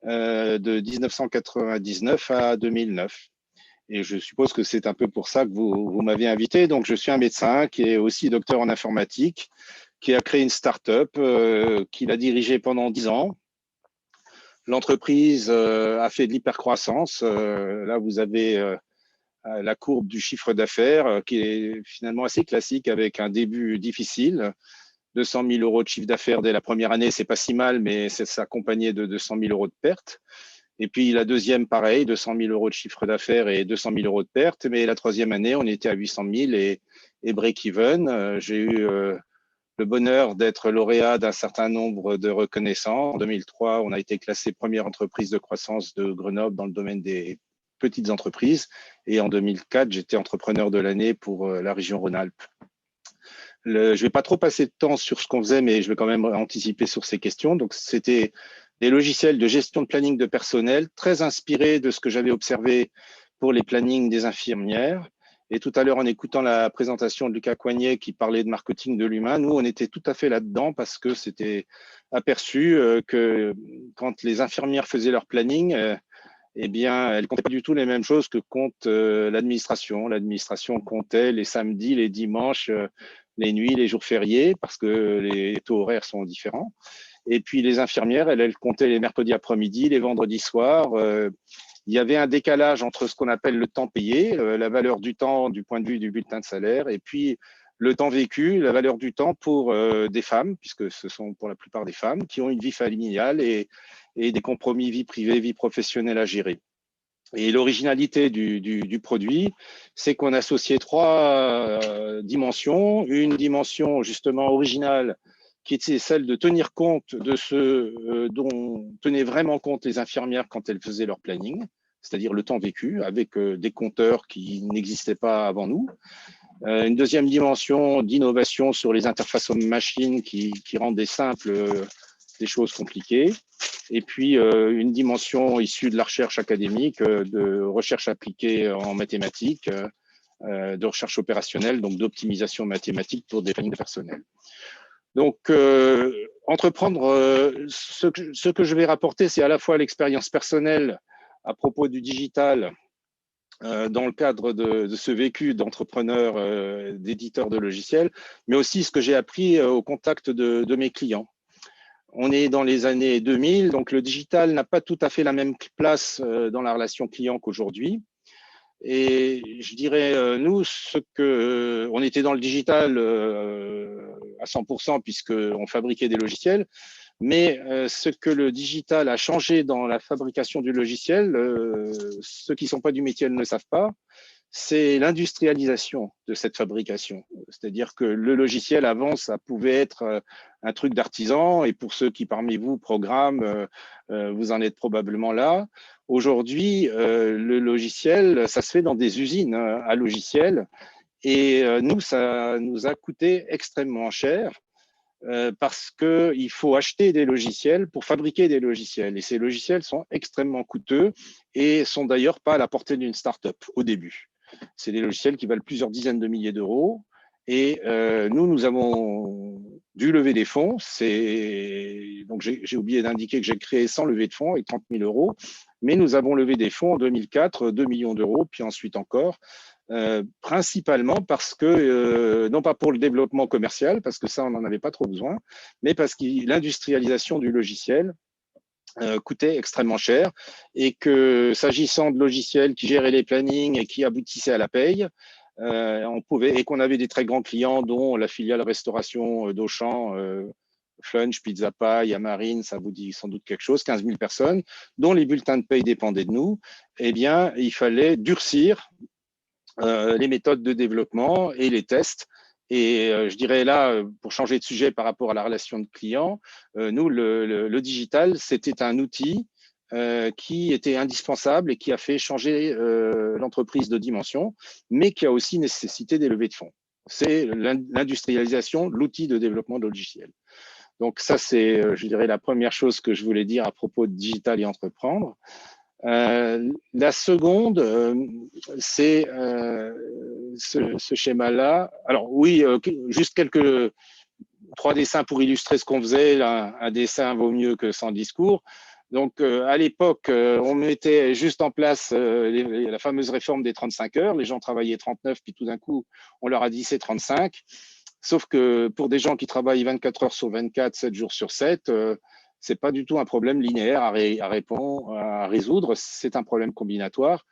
de 1999 à 2009. Et je suppose que c'est un peu pour ça que vous m'avez invité. Donc, je suis un médecin qui est aussi docteur en informatique, qui a créé une start-up, qu'il a dirigée pendant 10 ans. L'entreprise a fait de l'hypercroissance. Là, vous avez la courbe du chiffre d'affaires qui est finalement assez classique avec un début difficile. 200 000 euros de chiffre d'affaires dès la première année, c'est pas si mal, mais c'est accompagné de 200 000 euros de pertes. Et puis la deuxième, pareil, 200 000 euros de chiffre d'affaires et 200 000 euros de pertes. Mais la troisième année, on était à 800 000 et break-even. J'ai eu le bonheur d'être lauréat d'un certain nombre de reconnaissances. En 2003, on a été classé première entreprise de croissance de Grenoble dans le domaine des petites entreprises. Et en 2004, j'étais entrepreneur de l'année pour la région Rhône-Alpes. Je ne vais pas trop passer de temps sur ce qu'on faisait, mais je vais quand même anticiper sur ces questions. Donc, c'était des logiciels de gestion de planning de personnel, très inspirés de ce que j'avais observé pour les plannings des infirmières. Et tout à l'heure, en écoutant la présentation de Lucas Coignet qui parlait de marketing de l'humain, nous, on était tout à fait là-dedans parce que c'était aperçu que quand les infirmières faisaient leur planning, eh bien, elles ne comptaient pas du tout les mêmes choses que compte l'administration. L'administration comptait les samedis, les dimanches, les nuits, les jours fériés, parce que les taux horaires sont différents. Et puis les infirmières, elles comptaient les mercredis après-midi, les vendredis soirs. Il y avait un décalage entre ce qu'on appelle le temps payé, la valeur du temps du point de vue du bulletin de salaire, et puis le temps vécu, la valeur du temps pour des femmes, puisque ce sont pour la plupart des femmes, qui ont une vie familiale et des compromis vie privée, vie professionnelle à gérer. Et l'originalité du produit, c'est qu'on associait 3 dimensions. Une dimension justement originale, qui était celle de tenir compte de ce dont tenaient vraiment compte les infirmières quand elles faisaient leur planning, c'est-à-dire le temps vécu, avec des compteurs qui n'existaient pas avant nous. Une deuxième dimension d'innovation sur les interfaces homme-machine qui rendaient simples des choses compliquées. Et puis, une dimension issue de la recherche académique, de recherche appliquée en mathématiques, de recherche opérationnelle, donc d'optimisation mathématique pour des plannings personnels. Donc, entreprendre, ce que je vais rapporter, c'est à la fois l'expérience personnelle à propos du digital, dans le cadre de ce vécu d'entrepreneur, d'éditeur de logiciels, mais aussi ce que j'ai appris au contact de mes clients. On est dans les années 2000, donc le digital n'a pas tout à fait la même place dans la relation client qu'aujourd'hui. Et je dirais, nous, on était dans le digital à 100% puisqu'on fabriquait des logiciels, mais ce que le digital a changé dans la fabrication du logiciel, ceux qui ne sont pas du métier ne le savent pas, c'est l'industrialisation de cette fabrication. C'est-à-dire que le logiciel, avant, ça pouvait être un truc d'artisan, et pour ceux qui parmi vous programment, vous en êtes probablement là. Aujourd'hui, le logiciel, ça se fait dans des usines à logiciels, et nous, ça nous a coûté extrêmement cher. Parce qu'il faut acheter des logiciels pour fabriquer des logiciels. Et ces logiciels sont extrêmement coûteux et sont d'ailleurs pas à la portée d'une start-up au début. C'est des logiciels qui valent plusieurs dizaines de milliers d'euros. Et nous avons dû lever des fonds. Donc, j'ai oublié d'indiquer que j'ai créé sans lever de fonds avec 30 000 euros. Mais nous avons levé des fonds en 2004, 2 millions d'euros, puis ensuite encore. Principalement parce que, non pas pour le développement commercial, parce que ça, on n'en avait pas trop besoin, mais parce que l'industrialisation du logiciel coûtait extrêmement cher et que s'agissant de logiciels qui géraient les plannings et qui aboutissaient à la paye, et qu'on avait des très grands clients, dont la filiale restauration d'Auchan, Flunch, Pizza Pie, Yamarine, ça vous dit sans doute quelque chose, 15 000 personnes, dont les bulletins de paye dépendaient de nous, eh bien, il fallait durcir les méthodes de développement et les tests. Et je dirais là, pour changer de sujet par rapport à la relation de client, nous, le digital, c'était un outil qui était indispensable et qui a fait changer l'entreprise de dimension, mais qui a aussi nécessité des levées de fonds. C'est l'industrialisation, l'outil de développement de logiciels. Donc ça, c'est, je dirais, la première chose que je voulais dire à propos de digital et entreprendre. La seconde, c'est ce schéma-là. Alors oui, juste 3 dessins pour illustrer ce qu'on faisait. Un dessin vaut mieux que 100 discours. Donc à l'époque, on mettait juste en place la fameuse réforme des 35 heures. Les gens travaillaient 39, puis tout d'un coup, on leur a dit c'est 35. Sauf que pour des gens qui travaillent 24 heures sur 24, 7 jours sur 7, c'est pas du tout un problème linéaire à résoudre. C'est un problème combinatoire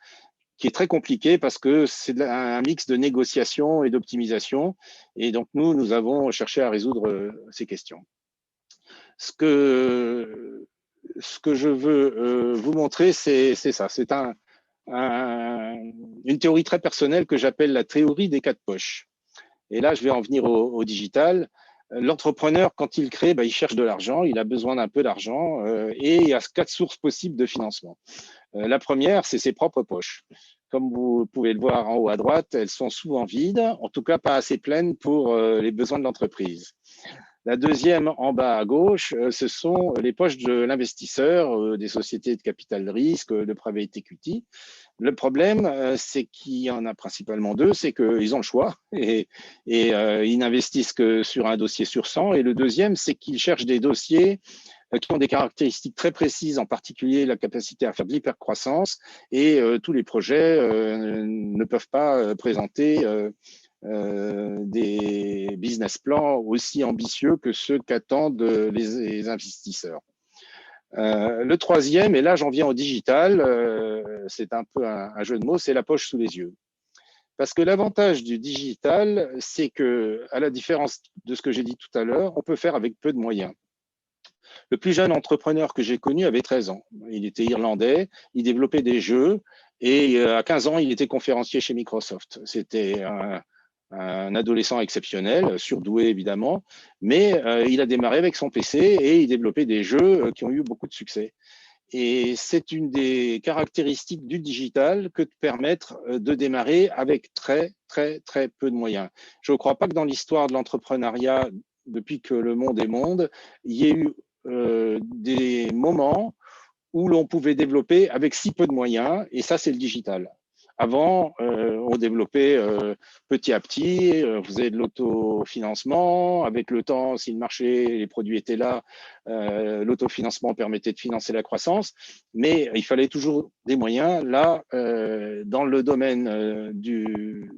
qui est très compliqué parce que c'est un mix de négociation et d'optimisation. Et donc, nous avons cherché à résoudre ces questions. Ce que je veux vous montrer, c'est ça. C'est une théorie très personnelle que j'appelle la théorie des 4 poches. Et là, je vais en venir au digital. L'entrepreneur, quand il crée, il cherche de l'argent, il a besoin d'un peu d'argent et il y a 4 sources possibles de financement. La première, c'est ses propres poches. Comme vous pouvez le voir en haut à droite, elles sont souvent vides, en tout cas pas assez pleines pour les besoins de l'entreprise. La deuxième, en bas à gauche, ce sont les poches de l'investisseur, des sociétés de capital de risque, de private equity. Le problème, c'est qu'il y en a principalement 2, c'est qu'ils ont le choix et ils n'investissent que sur un dossier sur 100. Et le deuxième, c'est qu'ils cherchent des dossiers qui ont des caractéristiques très précises, en particulier la capacité à faire de l'hypercroissance. Et tous les projets ne peuvent pas présenter des business plans aussi ambitieux que ceux qu'attendent les investisseurs. Le troisième, et là j'en viens au digital, c'est un peu un jeu de mots, c'est la poche sous les yeux. Parce que l'avantage du digital, c'est que, à la différence de ce que j'ai dit tout à l'heure, on peut faire avec peu de moyens. Le plus jeune entrepreneur que j'ai connu avait 13 ans. Il était irlandais, il développait des jeux et à 15 ans, il était conférencier chez Microsoft. C'était un adolescent exceptionnel, surdoué évidemment, mais il a démarré avec son PC et il développait des jeux qui ont eu beaucoup de succès. Et c'est une des caractéristiques du digital que de permettre de démarrer avec très, très, très peu de moyens. Je ne crois pas que dans l'histoire de l'entrepreneuriat, depuis que le monde est monde, il y ait eu des moments où l'on pouvait développer avec si peu de moyens, et ça, c'est le digital. Avant, on développait petit à petit, on faisait de l'autofinancement. Avec le temps, si le marché, les produits étaient là, l'autofinancement permettait de financer la croissance, mais il fallait toujours des moyens. Là, dans le domaine du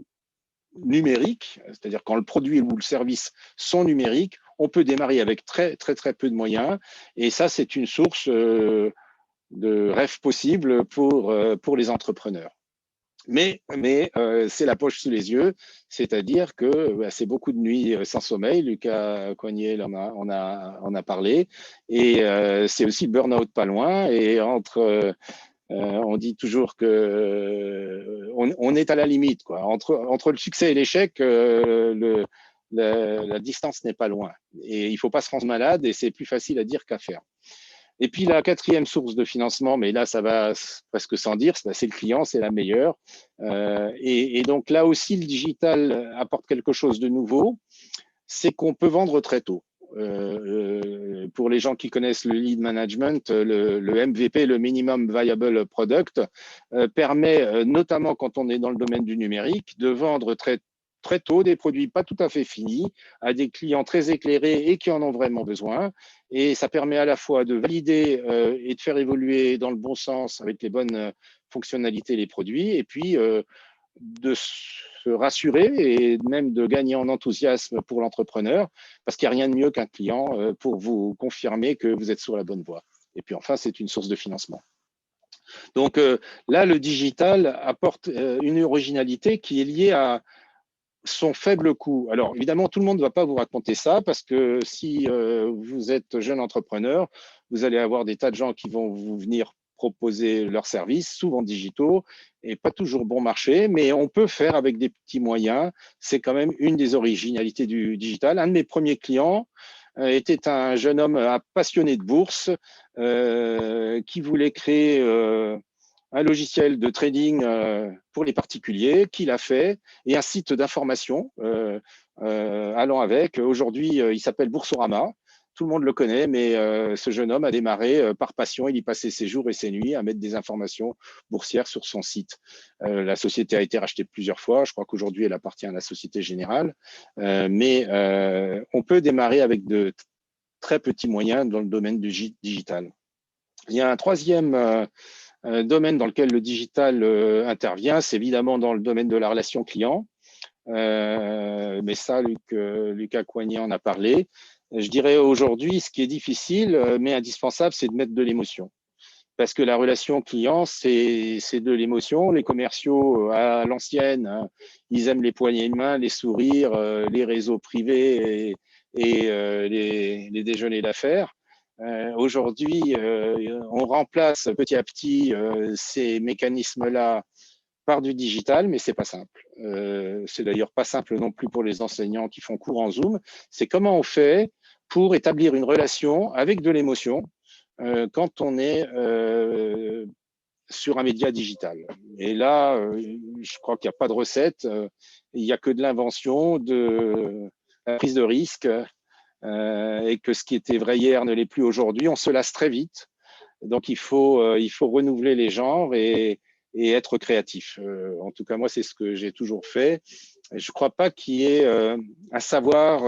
numérique, c'est-à-dire quand le produit ou le service sont numériques, on peut démarrer avec très, très, très peu de moyens, et ça, c'est une source de rêve possible pour les entrepreneurs. Mais c'est la poche sous les yeux, c'est-à-dire que c'est beaucoup de nuits sans sommeil. Lucas Coignet en a parlé, et c'est aussi burn-out pas loin. Et on dit toujours que on est à la limite, quoi. Entre le succès et l'échec, la distance n'est pas loin. Et il ne faut pas se rendre malade, et c'est plus facile à dire qu'à faire. Et puis la quatrième source de financement, mais là ça va presque sans dire, c'est le client, c'est la meilleure. Et donc là aussi, le digital apporte quelque chose de nouveau, c'est qu'on peut vendre très tôt. Pour les gens qui connaissent le lead management, le MVP, le minimum viable product, permet notamment quand on est dans le domaine du numérique de vendre très tôt des produits pas tout à fait finis à des clients très éclairés et qui en ont vraiment besoin. Et ça permet à la fois de valider et de faire évoluer dans le bon sens avec les bonnes fonctionnalités les produits, et puis de se rassurer et même de gagner en enthousiasme pour l'entrepreneur, parce qu'il n'y a rien de mieux qu'un client pour vous confirmer que vous êtes sur la bonne voie. Et puis enfin, c'est une source de financement. Donc là, le digital apporte une originalité qui est liée à son faible coût. Alors évidemment, tout le monde ne va pas vous raconter ça, parce que si vous êtes jeune entrepreneur, vous allez avoir des tas de gens qui vont vous venir proposer leurs services, souvent digitaux, et pas toujours bon marché, mais on peut faire avec des petits moyens. C'est quand même une des originalités du digital. Un de mes premiers clients était un jeune homme passionné de bourse qui voulait créer un logiciel de trading pour les particuliers, qu'il a fait, et un site d'information allant avec. Aujourd'hui, il s'appelle Boursorama. Tout le monde le connaît, mais ce jeune homme a démarré par passion. Il y passait ses jours et ses nuits à mettre des informations boursières sur son site. La société a été rachetée plusieurs fois. Je crois qu'aujourd'hui, elle appartient à la Société Générale. Mais on peut démarrer avec de très petits moyens dans le domaine du digital. Il y a un troisième domaine dans lequel le digital intervient, c'est évidemment dans le domaine de la relation client. Mais ça, Lucas Coignet en a parlé. Je dirais aujourd'hui, ce qui est difficile, mais indispensable, c'est de mettre de l'émotion. Parce que la relation client, c'est de l'émotion. Les commerciaux, à l'ancienne, hein, ils aiment les poignées de main, les sourires, les réseaux privés et les déjeuners d'affaires. Aujourd'hui, on remplace petit à petit ces mécanismes-là par du digital, mais c'est pas simple. C'est d'ailleurs pas simple non plus pour les enseignants qui font cours en Zoom. C'est comment on fait pour établir une relation avec de l'émotion quand on est sur un média digital. Et là, je crois qu'il n'y a pas de recette, il n'y a que de l'invention, de la prise de risque, et que ce qui était vrai hier ne l'est plus aujourd'hui. On se lasse très vite. Donc, il faut renouveler les genres et être créatif. En tout cas, moi, c'est ce que j'ai toujours fait. Et je ne crois pas qu'il y ait un savoir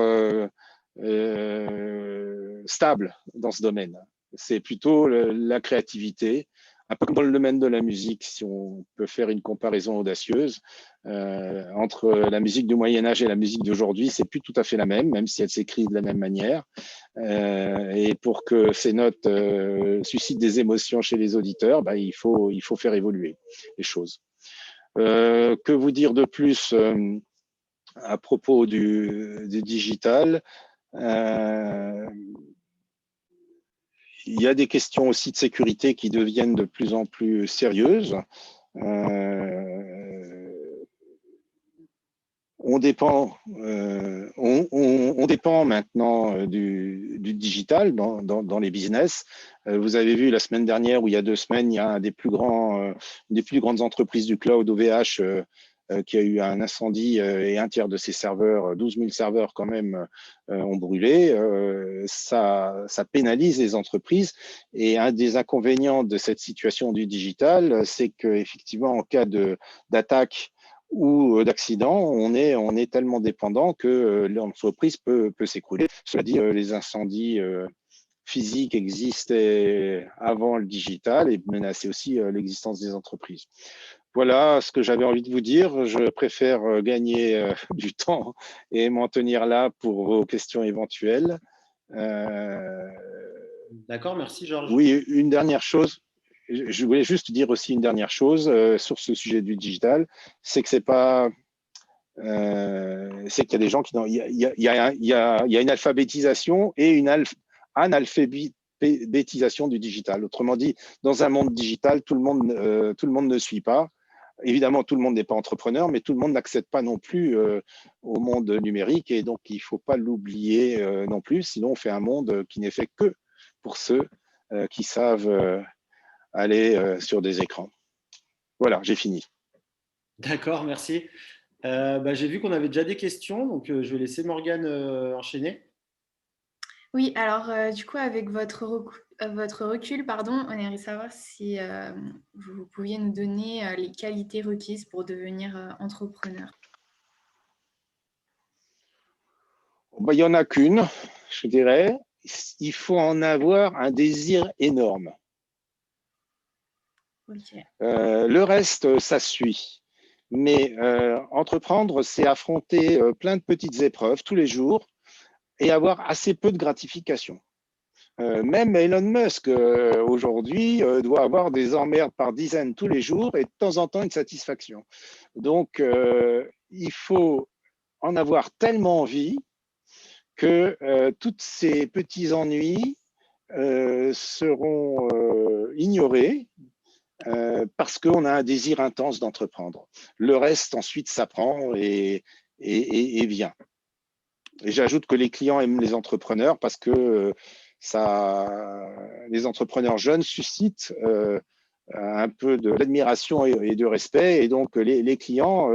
stable dans ce domaine. C'est plutôt la créativité. Un peu comme dans le domaine de la musique, si on peut faire une comparaison audacieuse, entre la musique du Moyen-Âge et la musique d'aujourd'hui, c'est plus tout à fait la même si elle s'écrit de la même manière. Et pour que ces notes suscitent des émotions chez les auditeurs, il faut faire évoluer les choses. Que vous dire de plus à propos du digital? Il y a des questions aussi de sécurité qui deviennent de plus en plus sérieuses. On dépend maintenant du digital dans les business. Vous avez vu la semaine dernière ou il y a 2 semaines, il y a une des plus grandes entreprises du cloud, OVH, qui a eu un incendie et un tiers de ses serveurs, 12 000 serveurs quand même, ont brûlé. Ça pénalise les entreprises. Et un des inconvénients de cette situation du digital, c'est qu'effectivement, en cas d'attaque ou d'accident, on est tellement dépendant que l'entreprise peut s'écrouler. Cela dit, les incendies physiques existaient avant le digital et menaçaient aussi l'existence des entreprises. Voilà ce que j'avais envie de vous dire. Je préfère gagner du temps et m'en tenir là pour vos questions éventuelles. D'accord, merci Georges. Oui, une dernière chose. Je voulais juste dire aussi une dernière chose sur ce sujet du digital, c'est que c'est pas, c'est qu'il y a des gens qui, il y a une alphabétisation et une analphabétisation du digital. Autrement dit, dans un monde digital, tout le monde ne suit pas. Évidemment, tout le monde n'est pas entrepreneur, mais tout le monde n'accède pas non plus au monde numérique et donc il ne faut pas l'oublier non plus. Sinon, on fait un monde qui n'est fait que pour ceux qui savent aller sur des écrans. Voilà, j'ai fini. D'accord, merci. J'ai vu qu'on avait déjà des questions, donc je vais laisser Morgane enchaîner. Oui, alors du coup, avec votre recul, pardon, on aimerait savoir si vous pouviez nous donner les qualités requises pour devenir entrepreneur. Il n'y en a qu'une, je dirais. Il faut en avoir un désir énorme. Okay. Le reste, ça suit. Mais entreprendre, c'est affronter plein de petites épreuves tous les jours et avoir assez peu de gratification. Même Elon Musk, aujourd'hui, doit avoir des emmerdes par dizaines tous les jours et de temps en temps une satisfaction. Donc, il faut en avoir tellement envie que tous ces petits ennuis seront ignorés parce qu'on a un désir intense d'entreprendre. Le reste, ensuite, s'apprend et vient. Et j'ajoute que les clients aiment les entrepreneurs parce que les entrepreneurs jeunes suscitent un peu d'admiration et de respect. Et donc, les clients,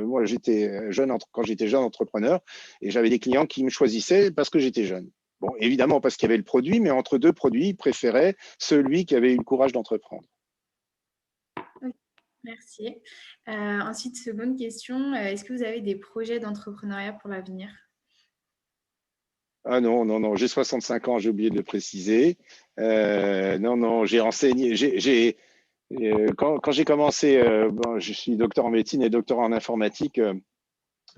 moi, j'étais jeune quand j'étais jeune entrepreneur et j'avais des clients qui me choisissaient parce que j'étais jeune. Bon, évidemment, parce qu'il y avait le produit, mais entre deux produits, ils préféraient celui qui avait eu le courage d'entreprendre. Merci. Ensuite, seconde question, est-ce que vous avez des projets d'entrepreneuriat pour l'avenir? Ah non, j'ai 65 ans, j'ai oublié de le préciser. Non, j'ai enseigné, quand j'ai commencé, je suis docteur en médecine et docteur en informatique.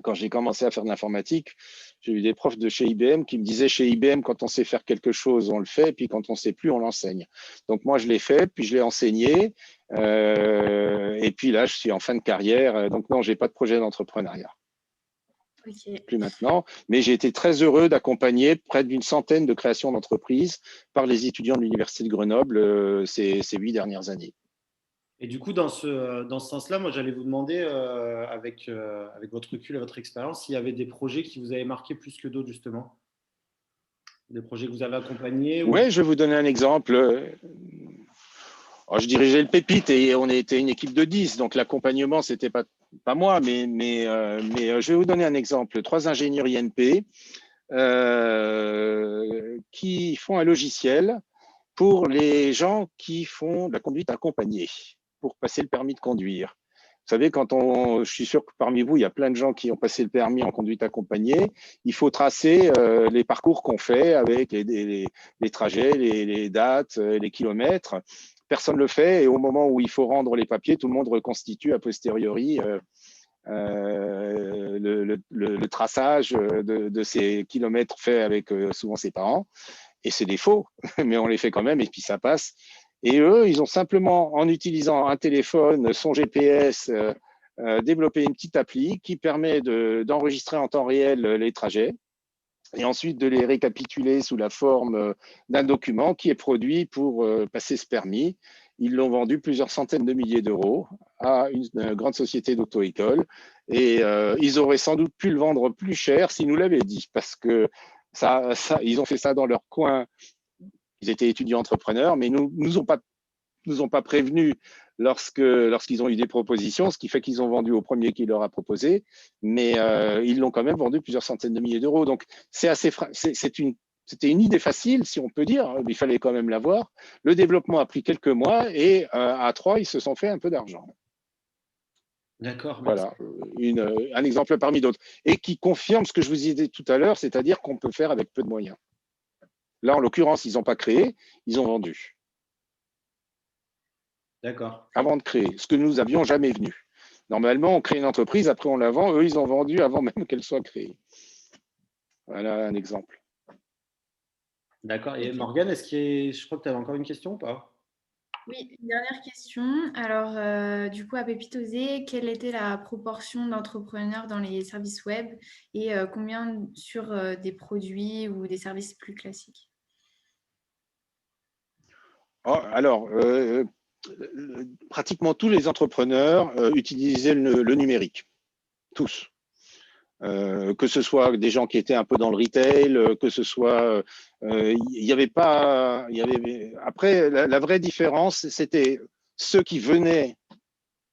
Quand j'ai commencé à faire de l'informatique, j'ai eu des profs de chez IBM qui me disaient chez IBM, quand on sait faire quelque chose, on le fait, puis quand on ne sait plus, on l'enseigne. Donc moi, je l'ai fait, puis je l'ai enseigné, et puis là, je suis en fin de carrière. Donc non, je n'ai pas de projet d'entrepreneuriat. Okay. Plus maintenant, mais j'ai été très heureux d'accompagner près d'une centaine de créations d'entreprises par les étudiants de l'Université de Grenoble ces 8 dernières années. Et du coup, dans ce sens-là, moi, j'allais vous demander, avec votre recul et votre expérience, s'il y avait des projets qui vous avaient marqué plus que d'autres, justement. Des projets que vous avez accompagnés. Oui, je vais vous donner un exemple. Je dirigeais le Pépite et on était une équipe de 10, donc l'accompagnement, ce n'était pas moi, mais je vais vous donner un exemple. 3 ingénieurs INP qui font un logiciel pour les gens qui font de la conduite accompagnée, pour passer le permis de conduire. Vous savez, je suis sûr que parmi vous, il y a plein de gens qui ont passé le permis en conduite accompagnée. Il faut tracer les parcours qu'on fait avec les trajets, les dates, les kilomètres. Personne ne le fait et au moment où il faut rendre les papiers, tout le monde reconstitue a posteriori le traçage de ces kilomètres faits avec souvent ses parents. Et c'est des faux, mais on les fait quand même et puis ça passe. Et eux, ils ont simplement, en utilisant un téléphone, son GPS développé une petite appli qui permet d'enregistrer en temps réel les trajets et ensuite de les récapituler sous la forme d'un document qui est produit pour passer ce permis. Ils l'ont vendu plusieurs centaines de milliers d'euros à une grande société d'auto-école et ils auraient sans doute pu le vendre plus cher s'ils nous l'avaient dit, parce que ils ont fait ça dans leur coin. Ils étaient étudiants entrepreneurs, mais nous ont pas prévenus lorsqu'ils ont eu des propositions, ce qui fait qu'ils ont vendu au premier qui leur a proposé, mais ils l'ont quand même vendu plusieurs centaines de milliers d'euros. Donc, c'était une idée facile, si on peut dire, mais il fallait quand même l'avoir. Le développement a pris quelques mois et à 3, ils se sont fait un peu d'argent. D'accord, voilà, un exemple parmi d'autres. Et qui confirme ce que je vous disais tout à l'heure, c'est-à-dire qu'on peut faire avec peu de moyens. Là, en l'occurrence, ils n'ont pas créé, ils ont vendu. D'accord. Avant de créer, ce que nous n'avions jamais vu. Normalement, on crée une entreprise, après on la vend. Eux, ils ont vendu avant même qu'elle soit créée. Voilà un exemple. D'accord. Et Morgane, je crois que tu avais encore une question ou pas? Oui, une dernière question. Alors, du coup, à Pépitosé, quelle était la proportion d'entrepreneurs dans les services web et combien sur des produits ou des services plus classiques? Alors, pratiquement tous les entrepreneurs utilisaient le numérique. Tous. Que ce soit des gens qui étaient un peu dans le retail, que ce soit, il y avait pas, il y avait. Après, la vraie différence, c'était ceux qui venaient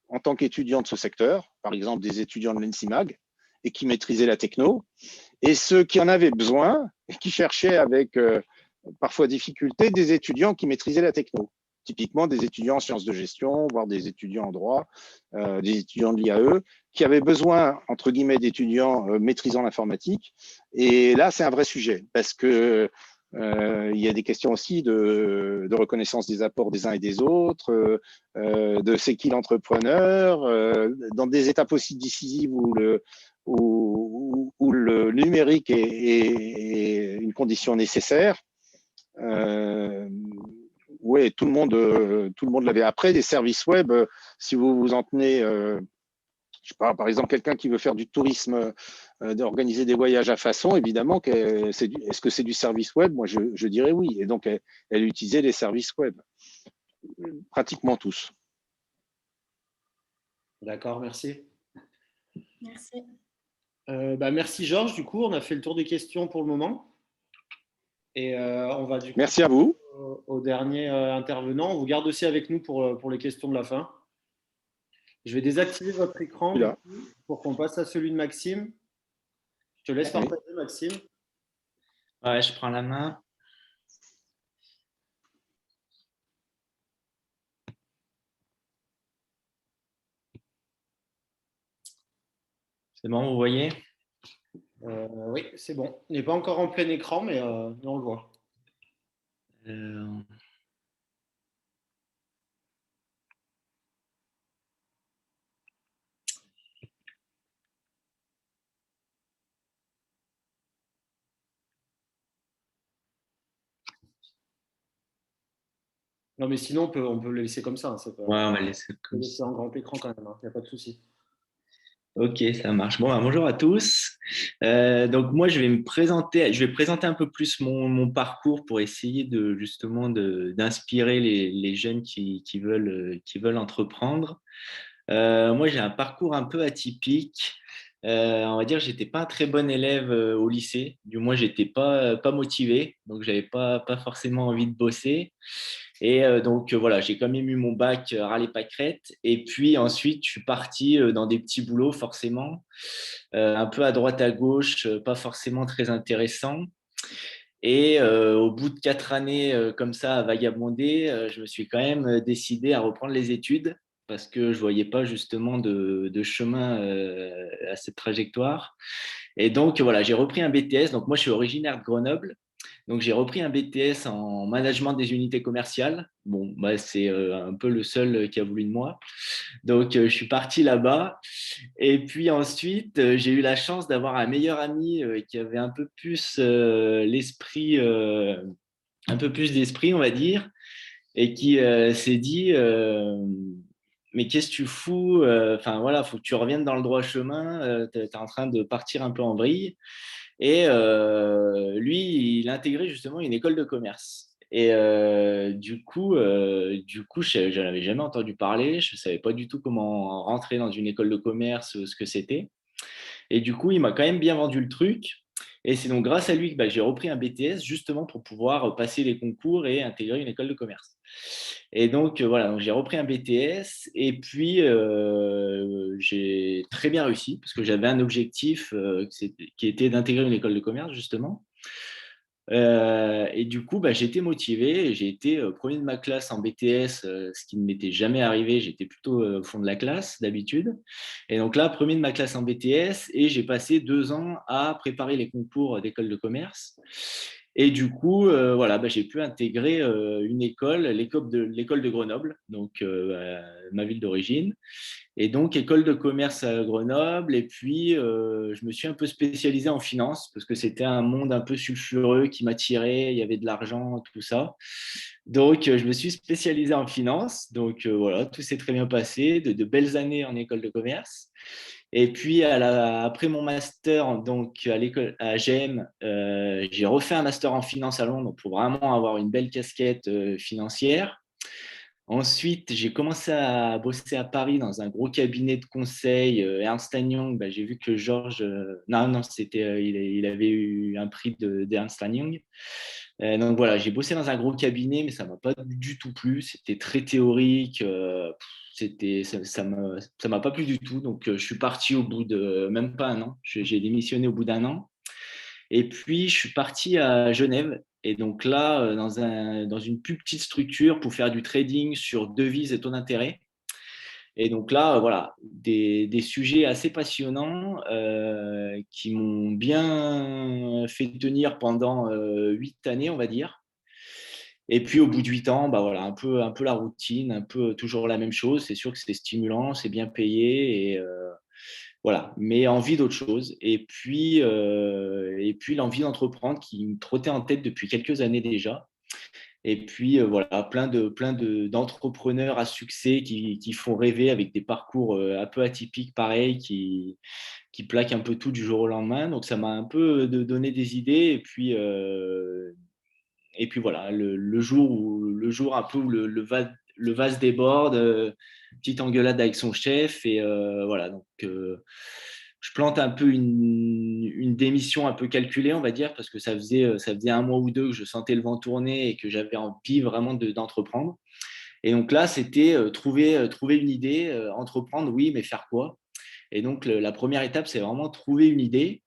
en tant qu'étudiants de ce secteur, par exemple des étudiants de l'ENSIMAG, et qui maîtrisaient la techno, et ceux qui en avaient besoin et qui cherchaient avec parfois difficulté des étudiants qui maîtrisaient la techno. Typiquement des étudiants en sciences de gestion, voire des étudiants en droit, des étudiants de l'IAE, qui avaient besoin, entre guillemets, d'étudiants maîtrisant l'informatique. Et là, c'est un vrai sujet, parce que il y a des questions aussi de reconnaissance des apports des uns et des autres, de c'est qui l'entrepreneur, dans des étapes aussi décisives où le numérique est une condition nécessaire. Oui, tout le monde l'avait. Après, des services web, si vous vous en tenez, je sais pas, par exemple, quelqu'un qui veut faire du tourisme, d'organiser des voyages à façon, évidemment, est-ce que c'est du service web? Moi, je dirais oui. Et donc, elle utilisait les services web, pratiquement tous. D'accord, merci. Merci. Merci Georges. Du coup, on a fait le tour des questions pour le moment. Et on va du coup Merci à vous. au dernier intervenant. On vous garde aussi avec nous pour les questions de la fin. Je vais désactiver votre écran du coup, pour qu'on passe à celui de Maxime. Je te laisse partager, Maxime. Ouais, je prends la main. C'est bon, vous voyez? Oui, c'est bon. Il n'est pas encore en plein écran, mais on le voit. Non, mais sinon, on peut le laisser comme ça. Hein, Ouais, on va le laisser comme ça. En grand écran quand même, il n'y a pas de souci. Ok, ça marche. Bon, bonjour à tous. Donc moi, je vais présenter un peu plus mon parcours pour essayer justement d'inspirer les jeunes qui veulent entreprendre. Moi, j'ai un parcours un peu atypique. On va dire, j'étais pas un très bon élève au lycée. Du moins, j'étais pas motivé, donc j'avais pas forcément envie de bosser. Et donc voilà, j'ai quand même eu mon bac râler pâquerette. Et puis ensuite, je suis parti dans des petits boulots forcément, un peu à droite à gauche, pas forcément très intéressant. Et au bout de 4 années comme ça à vagabonder, je me suis quand même décidé à reprendre les études parce que je voyais pas justement de chemin à cette trajectoire. Et donc voilà, j'ai repris un BTS. Donc moi, je suis originaire de Grenoble. Donc, j'ai repris un BTS en management des unités commerciales. Bon, bah, c'est un peu le seul qui a voulu de moi. Donc, je suis parti là-bas. Et puis ensuite, j'ai eu la chance d'avoir un meilleur ami qui avait un peu plus l'esprit, un peu plus d'esprit, on va dire, et qui s'est dit mais qu'est-ce que tu fous? Enfin, voilà, il faut que tu reviennes dans le droit chemin. Tu es en train de partir un peu en vrille. Et lui, il a intégré justement une école de commerce. Et du coup, je n'en avais jamais entendu parler. Je ne savais pas du tout comment rentrer dans une école de commerce, ce que c'était. Et du coup, il m'a quand même bien vendu le truc. Et c'est donc grâce à lui que j'ai repris un BTS justement pour pouvoir passer les concours et intégrer une école de commerce. Et donc, voilà, donc j'ai repris un BTS et puis j'ai très bien réussi parce que j'avais un objectif qui était d'intégrer une école de commerce justement. Et du coup, j'ai été motivé. J'ai été premier de ma classe en BTS, ce qui ne m'était jamais arrivé. J'étais plutôt au fond de la classe d'habitude. Et donc là, premier de ma classe en BTS, et j'ai passé 2 ans à préparer les concours d'école de commerce. Et du coup, voilà, j'ai pu intégrer une école, l'école de Grenoble, donc ma ville d'origine. Et donc, école de commerce à Grenoble. Et puis, je me suis un peu spécialisé en finance parce que c'était un monde un peu sulfureux qui m'attirait. Il y avait de l'argent, tout ça. Donc, je me suis spécialisé en finance. Donc, voilà, tout s'est très bien passé. De belles années en école de commerce. Et puis, après mon master, donc à l'école à GM, j'ai refait un master en finance à Londres pour vraiment avoir une belle casquette financière. Ensuite, j'ai commencé à bosser à Paris dans un gros cabinet de conseil, Ernst Young. J'ai vu que Georges, non, c'était, il avait eu un prix d'Ernst Young. Donc voilà, j'ai bossé dans un gros cabinet, mais ça m'a pas du tout plu. C'était très théorique. Ça m'a pas plu du tout. Donc je suis parti au bout de même pas un an. J'ai démissionné au bout d'un an. Et puis, je suis parti à Genève. Et donc là, dans une plus petite structure pour faire du trading sur devises et taux d'intérêt. Et donc là, voilà, des sujets assez passionnants qui m'ont bien fait tenir pendant 8 années, on va dire. Et puis au bout de 8 ans, voilà, un peu la routine, un peu toujours la même chose. C'est sûr que c'est stimulant, c'est bien payé. Et voilà, mais envie d'autre chose. Et puis l'envie d'entreprendre qui me trottait en tête depuis quelques années déjà. Et puis voilà, d'entrepreneurs à succès qui font rêver avec des parcours un peu atypiques, pareil, qui plaquent un peu tout du jour au lendemain. Donc ça m'a un peu donné des idées. Et puis voilà, le jour un peu où le vase déborde, petite engueulade avec son chef. Et voilà, donc je plante un peu une démission un peu calculée, on va dire, parce que ça faisait 1 mois ou 2 que je sentais le vent tourner et que j'avais envie vraiment d'entreprendre. Et donc là, c'était trouver une idée, entreprendre, oui, mais faire quoi? Et donc la première étape, c'est vraiment trouver une idée.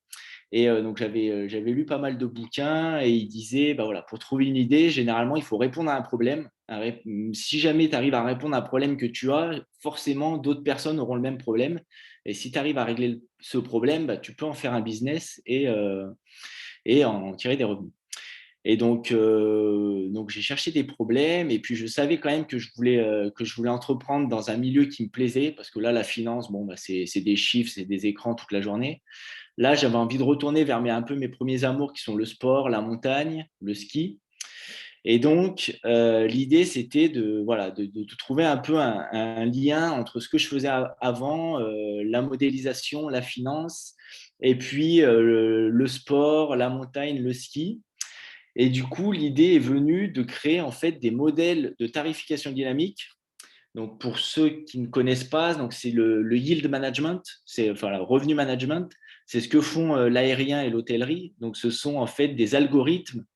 Et donc, j'avais lu pas mal de bouquins et il disait, voilà, pour trouver une idée, généralement, il faut répondre à un problème. Si jamais tu arrives à répondre à un problème que tu as, forcément, d'autres personnes auront le même problème. Et si tu arrives à régler ce problème, tu peux en faire un business et en tirer des revenus. Et donc j'ai cherché des problèmes et puis je savais quand même que je voulais entreprendre dans un milieu qui me plaisait parce que là, la finance, c'est des chiffres, c'est des écrans toute la journée. Là, j'avais envie de retourner vers un peu mes premiers amours qui sont le sport, la montagne, le ski. Et donc, l'idée, c'était de trouver un peu un lien entre ce que je faisais avant, la modélisation, la finance, et puis le sport, la montagne, le ski. Et du coup, l'idée est venue de créer en fait des modèles de tarification dynamique. Donc, pour ceux qui ne connaissent pas, donc c'est le yield management, le revenu management. C'est ce que font l'aérien et l'hôtellerie. Donc, ce sont en fait des algorithmes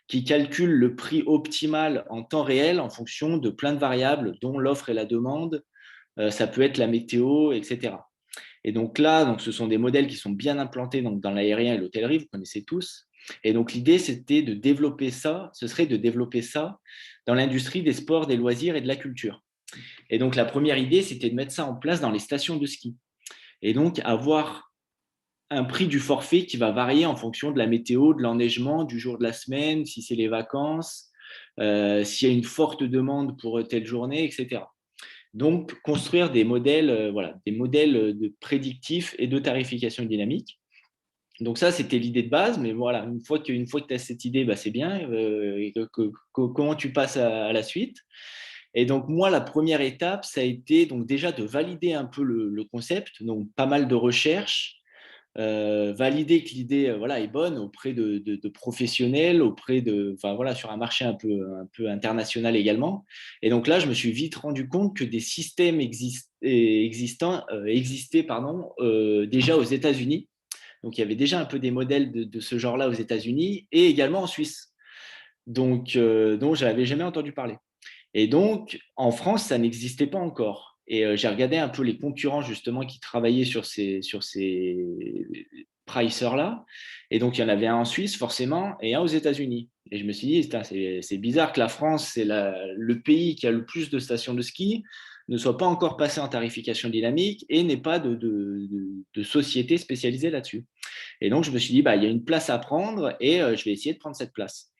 qui calculent le prix optimal en temps réel en fonction de plein de variables, dont l'offre et la demande. Ça peut être la météo, etc. Et donc là, ce sont des modèles qui sont bien implantés dans l'aérien et l'hôtellerie, vous connaissez tous. Et donc l'idée, c'était de développer ça, dans l'industrie des sports, des loisirs et de la culture. Et donc la première idée, c'était de mettre ça en place dans les stations de ski. Et donc avoir un prix du forfait qui va varier en fonction de la météo, de l'enneigement, du jour de la semaine, si c'est les vacances, s'il y a une forte demande pour telle journée, etc. Donc, construire des modèles, de prédictifs et de tarification dynamique. Donc ça, c'était l'idée de base, mais voilà, une fois que tu as cette idée, c'est bien. Comment tu passes à la suite? Et donc, moi, la première étape, ça a été donc déjà de valider un peu le concept, donc pas mal de recherches, valider que l'idée voilà, est bonne auprès de professionnels, enfin, voilà, sur un marché un peu international également. Et donc là, je me suis vite rendu compte que des systèmes existaient déjà aux États-Unis. Donc, il y avait déjà un peu des modèles de ce genre-là aux États-Unis et également en Suisse. Donc je n'avais jamais entendu parler. Et donc, en France, ça n'existait pas encore. Et j'ai regardé un peu les concurrents, justement, qui travaillaient sur ces pricers-là. Et donc, il y en avait un en Suisse, forcément, et un aux États-Unis. Et je me suis dit, c'est bizarre que la France, c'est le pays qui a le plus de stations de ski, ne soit pas encore passé en tarification dynamique et n'ait pas de société spécialisée là-dessus. Et donc, je me suis dit, bah, il y a une place à prendre et je vais essayer de prendre cette place.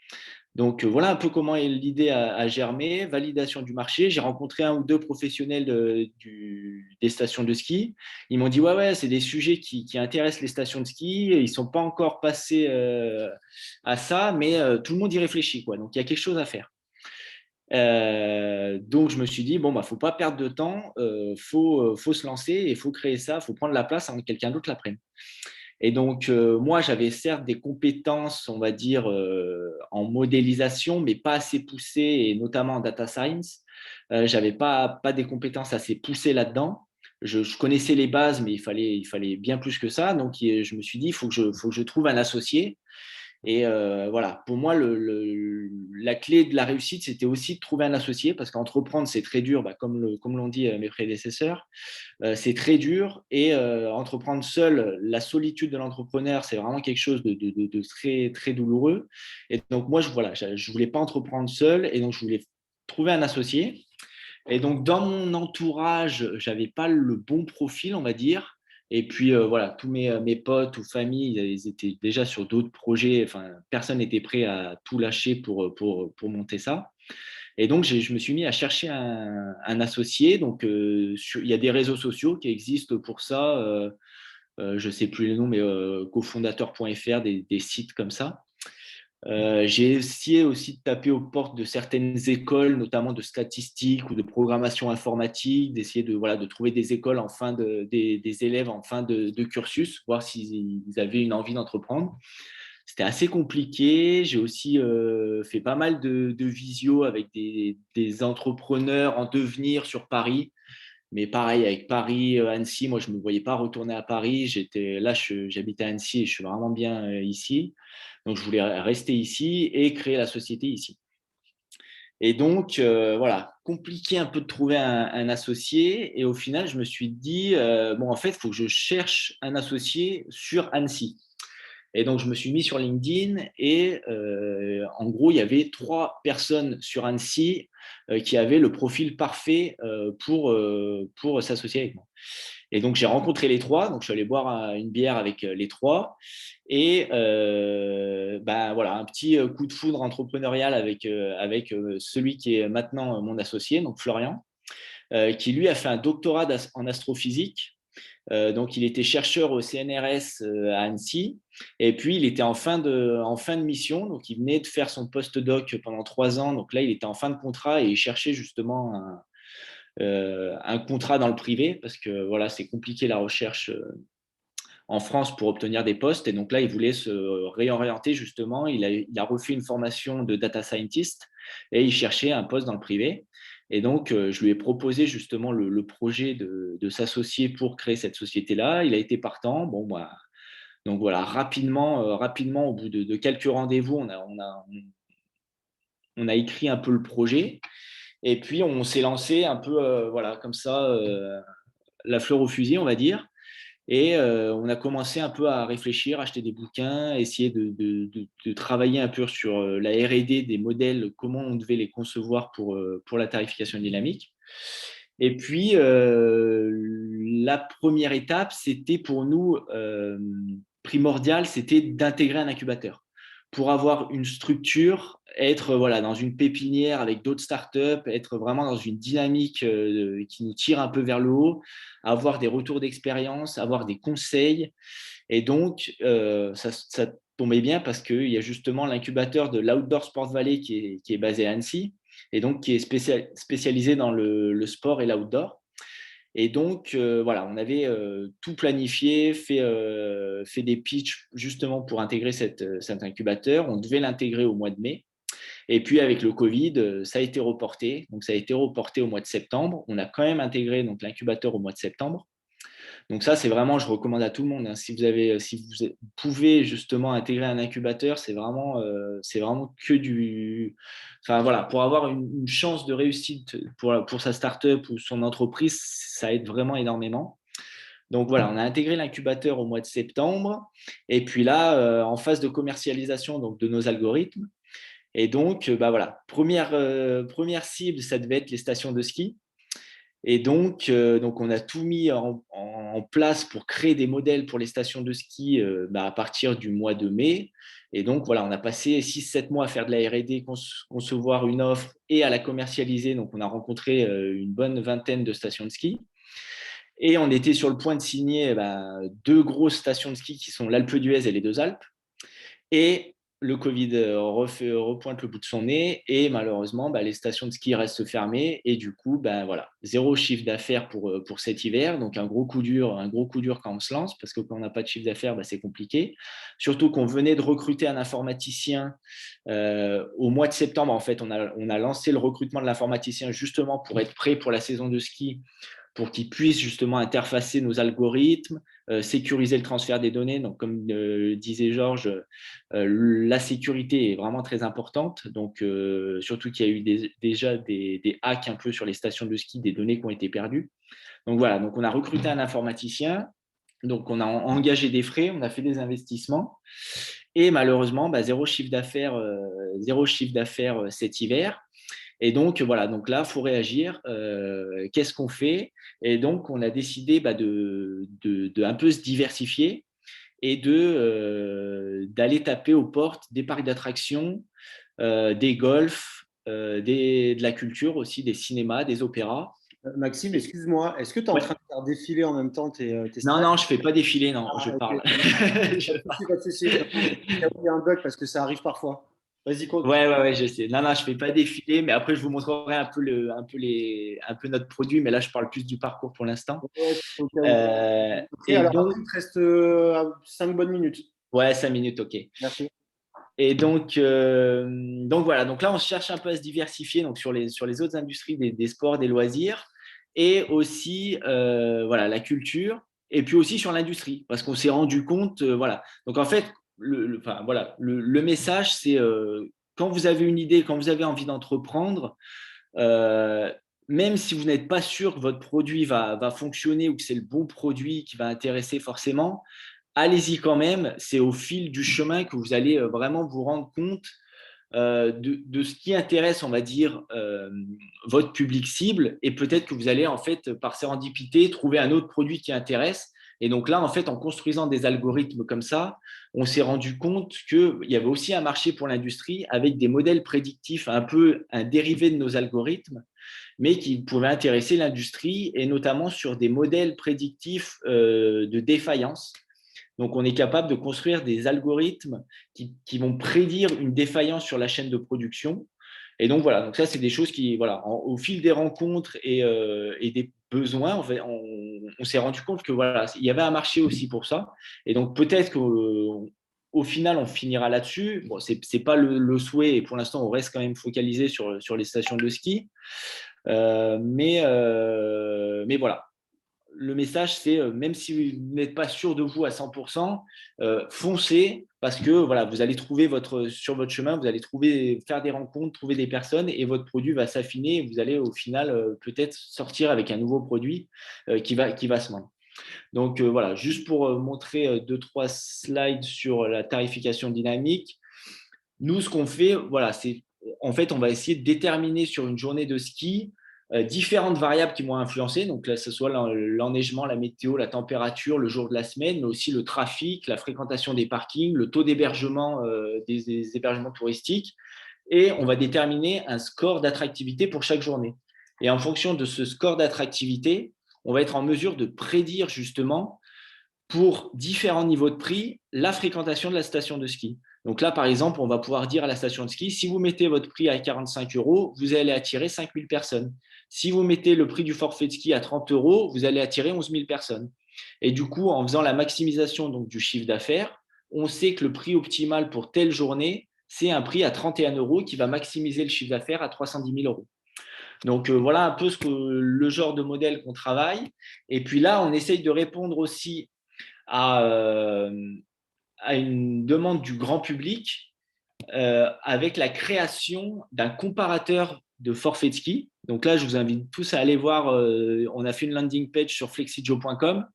Donc, voilà un peu comment l'idée a germé, validation du marché. J'ai rencontré un ou deux professionnels des stations de ski. Ils m'ont dit, ouais, c'est des sujets qui intéressent les stations de ski. Ils ne sont pas encore passés à ça, mais tout le monde y réfléchit, quoi. Donc, il y a quelque chose à faire. Donc, je me suis dit, bon, bah, faut pas perdre de temps, faut se lancer et faut créer ça, faut prendre la place avant que quelqu'un d'autre la prenne. Et donc, moi, j'avais certes des compétences, on va dire, en modélisation, mais pas assez poussées, et notamment en data science. Je n'avais pas des compétences assez poussées là-dedans. Je connaissais les bases, mais il fallait bien plus que ça. Donc, je me suis dit, il faut que je trouve un associé. Et voilà, pour moi, la clé de la réussite, c'était aussi de trouver un associé, parce qu'entreprendre, c'est très dur, bah, comme l'ont dit mes prédécesseurs. C'est très dur et entreprendre seul, la solitude de l'entrepreneur, c'est vraiment quelque chose de très, très douloureux. Et donc, moi, je ne voulais pas entreprendre seul et donc je voulais trouver un associé. Et donc, dans mon entourage, je n'avais pas le bon profil, on va dire. Et puis, voilà, tous mes potes ou familles, ils étaient déjà sur d'autres projets. Enfin, personne n'était prêt à tout lâcher pour monter ça. Et donc, je me suis mis à chercher un associé. Donc, il y a des réseaux sociaux qui existent pour ça. Je ne sais plus les noms, mais cofondateur.fr, des sites comme ça. J'ai essayé aussi de taper aux portes de certaines écoles, notamment de statistiques ou de programmation informatique, d'essayer de trouver des écoles des élèves en fin de cursus, voir s'ils avaient une envie d'entreprendre. C'était assez compliqué. J'ai aussi fait pas mal de visio avec des entrepreneurs en devenir sur Paris. Mais pareil, avec Paris, Annecy, moi, je ne me voyais pas retourner à Paris. J'habitais à Annecy et je suis vraiment bien ici. Donc, je voulais rester ici et créer la société ici. Et donc, voilà, compliqué un peu de trouver un associé. Et au final, je me suis dit, bon, en fait, il faut que je cherche un associé sur Annecy. Et donc, je me suis mis sur LinkedIn et en gros, il y avait 3 personnes sur Annecy qui avaient le profil parfait pour s'associer avec moi. Et donc, j'ai rencontré les 3. Donc, je suis allé boire une bière avec les 3. Et ben, voilà, un petit coup de foudre entrepreneurial avec celui qui est maintenant mon associé, donc Florian, qui lui a fait un doctorat en astrophysique. Donc, il était chercheur au CNRS à Annecy. Et puis, il était en fin de mission. Donc, il venait de faire son post-doc pendant 3 ans. Donc là, il était en fin de contrat et il cherchait justement un contrat dans le privé parce que voilà, c'est compliqué la recherche en France pour obtenir des postes. Et donc là, il voulait se réorienter justement. Il a refait une formation de data scientist et il cherchait un poste dans le privé. Et donc, je lui ai proposé justement le projet de s'associer pour créer cette société-là. Il a été partant. Bon, bah, donc voilà, rapidement, au bout de quelques rendez-vous, on a écrit un peu le projet. Et puis, on s'est lancé un peu, voilà, comme ça, la fleur au fusil, on va dire. Et on a commencé un peu à réfléchir, acheter des bouquins, essayer de travailler un peu sur la R&D des modèles, comment on devait les concevoir pour la tarification dynamique. Et puis, la première étape, c'était pour nous primordial, c'était d'intégrer un incubateur pour avoir une structure, être voilà, dans une pépinière avec d'autres startups, être vraiment dans une dynamique qui nous tire un peu vers le haut, avoir des retours d'expérience, avoir des conseils. Et donc, ça tombait bien parce qu'il y a justement l'incubateur de l'Outdoor Sport Valley qui est basé à Annecy. et donc qui est spécialisé dans le sport et l'outdoor. Et donc, voilà, on avait tout planifié, fait des pitchs justement pour intégrer cet incubateur. On devait l'intégrer au mois de mai. Et puis, avec le Covid, ça a été reporté. Donc, ça a été reporté au mois de septembre. On a quand même intégré donc, l'incubateur au mois de septembre. Donc ça, c'est vraiment, je recommande à tout le monde, hein. Si vous pouvez justement intégrer un incubateur, c'est vraiment que du… Enfin voilà, pour avoir une chance de réussite pour sa startup ou son entreprise, ça aide vraiment énormément. Donc voilà, on a intégré l'incubateur au mois de septembre. Et puis là, en phase de commercialisation donc, de nos algorithmes. Et donc, voilà, première cible, ça devait être les stations de ski. Et donc, on a tout mis en place pour créer des modèles pour les stations de ski à partir du mois de mai. Et donc, voilà, on a passé 6-7 mois à faire de la R&D, concevoir une offre et à la commercialiser. Donc, on a rencontré une bonne vingtaine de stations de ski. Et on était sur le point de signer 2 grosses stations de ski qui sont l'Alpe d'Huez et les Deux Alpes. Et le Covid repointe le bout de son nez et malheureusement, les stations de ski restent fermées et du coup, voilà, 0 chiffre d'affaires pour cet hiver. Donc, un gros coup dur quand on se lance parce que quand on n'a pas de chiffre d'affaires, c'est compliqué. Surtout qu'on venait de recruter un informaticien au mois de septembre. En fait, on a lancé le recrutement de l'informaticien justement pour être prêt pour la saison de ski, pour qu'ils puissent justement interfacer nos algorithmes, sécuriser le transfert des données. Donc, comme disait Georges, la sécurité est vraiment très importante. Donc, surtout qu'il y a eu déjà des hacks un peu sur les stations de ski, des données qui ont été perdues. Donc, voilà, donc on a recruté un informaticien. Donc, on a engagé des frais, on a fait des investissements. Et malheureusement, 0 chiffre d'affaires cet hiver. Et donc, voilà, donc là, il faut réagir. Qu'est-ce qu'on fait? Et donc, on a décidé de un peu se diversifier et d'aller taper aux portes des parcs d'attractions, des golfs, de la culture aussi, des cinémas, des opéras. Maxime, excuse-moi, est-ce que tu es en train de faire défiler en même temps tes Non, slides? non, je ne fais pas défiler, non, je Ok. parle. Pas de souci. Il y a un bug parce que ça arrive parfois. Vas-y, continue. Ouais, je sais. Non, je ne fais pas défiler, mais après, je vous montrerai un peu notre produit, mais là, je parle plus du parcours pour l'instant. Ouais, au cas où. Et Alors, donc, après, il te reste 5 bonnes minutes. ouais, 5 minutes, ok. Merci. Et donc voilà, donc là, on cherche un peu à se diversifier donc sur les autres industries des sports, des loisirs, et aussi voilà, la culture, et puis aussi sur l'industrie, parce qu'on s'est rendu compte, voilà. Donc en fait, le message, c'est quand vous avez une idée, quand vous avez envie d'entreprendre, même si vous n'êtes pas sûr que votre produit va fonctionner ou que c'est le bon produit qui va intéresser forcément, allez-y quand même. C'est au fil du chemin que vous allez vraiment vous rendre compte de ce qui intéresse, on va dire, votre public cible. Et peut-être que vous allez, en fait, par sérendipité, trouver un autre produit qui intéresse. Et donc là, en fait, en construisant des algorithmes comme ça, on s'est rendu compte qu'il y avait aussi un marché pour l'industrie avec des modèles prédictifs, un peu un dérivé de nos algorithmes, mais qui pouvaient intéresser l'industrie et notamment sur des modèles prédictifs de défaillance. Donc, on est capable de construire des algorithmes qui vont prédire une défaillance sur la chaîne de production. Et donc, voilà, donc ça, c'est des choses qui, voilà, au fil des rencontres et des besoins, on s'est rendu compte que voilà, il y avait un marché aussi pour ça. Et donc, peut-être qu'au final, on finira là-dessus. Bon, ce n'est pas le souhait et pour l'instant, on reste quand même focalisé sur les stations de ski. Mais voilà. Le message, c'est même si vous n'êtes pas sûr de vous à 100%, foncez parce que voilà, vous allez trouver sur votre chemin, vous allez faire des rencontres, trouver des personnes et votre produit va s'affiner et vous allez au final peut-être sortir avec un nouveau produit qui va se vendre. Donc voilà, juste pour montrer 2-3 slides sur la tarification dynamique. Nous, ce qu'on fait, voilà, c'est en fait, on va essayer de déterminer sur une journée de ski différentes variables qui vont influencer, donc là, que ce soit l'enneigement, la météo, la température, le jour de la semaine, mais aussi le trafic, la fréquentation des parkings, le taux d'hébergement des hébergements touristiques. Et on va déterminer un score d'attractivité pour chaque journée. Et en fonction de ce score d'attractivité, on va être en mesure de prédire justement pour différents niveaux de prix la fréquentation de la station de ski. Donc là, par exemple, on va pouvoir dire à la station de ski, si vous mettez votre prix à 45 €, vous allez attirer 5 000 personnes. Si vous mettez le prix du forfait de ski à 30 €, vous allez attirer 11 000 personnes. Et du coup, en faisant la maximisation donc, du chiffre d'affaires, on sait que le prix optimal pour telle journée, c'est un prix à 31 € qui va maximiser le chiffre d'affaires à 310 000 €. Donc voilà un peu le genre de modèle qu'on travaille. Et puis là, on essaye de répondre aussi à une demande du grand public avec la création d'un comparateur de forfait de ski. Donc là, je vous invite tous à aller voir, on a fait une landing page sur flexijo.com.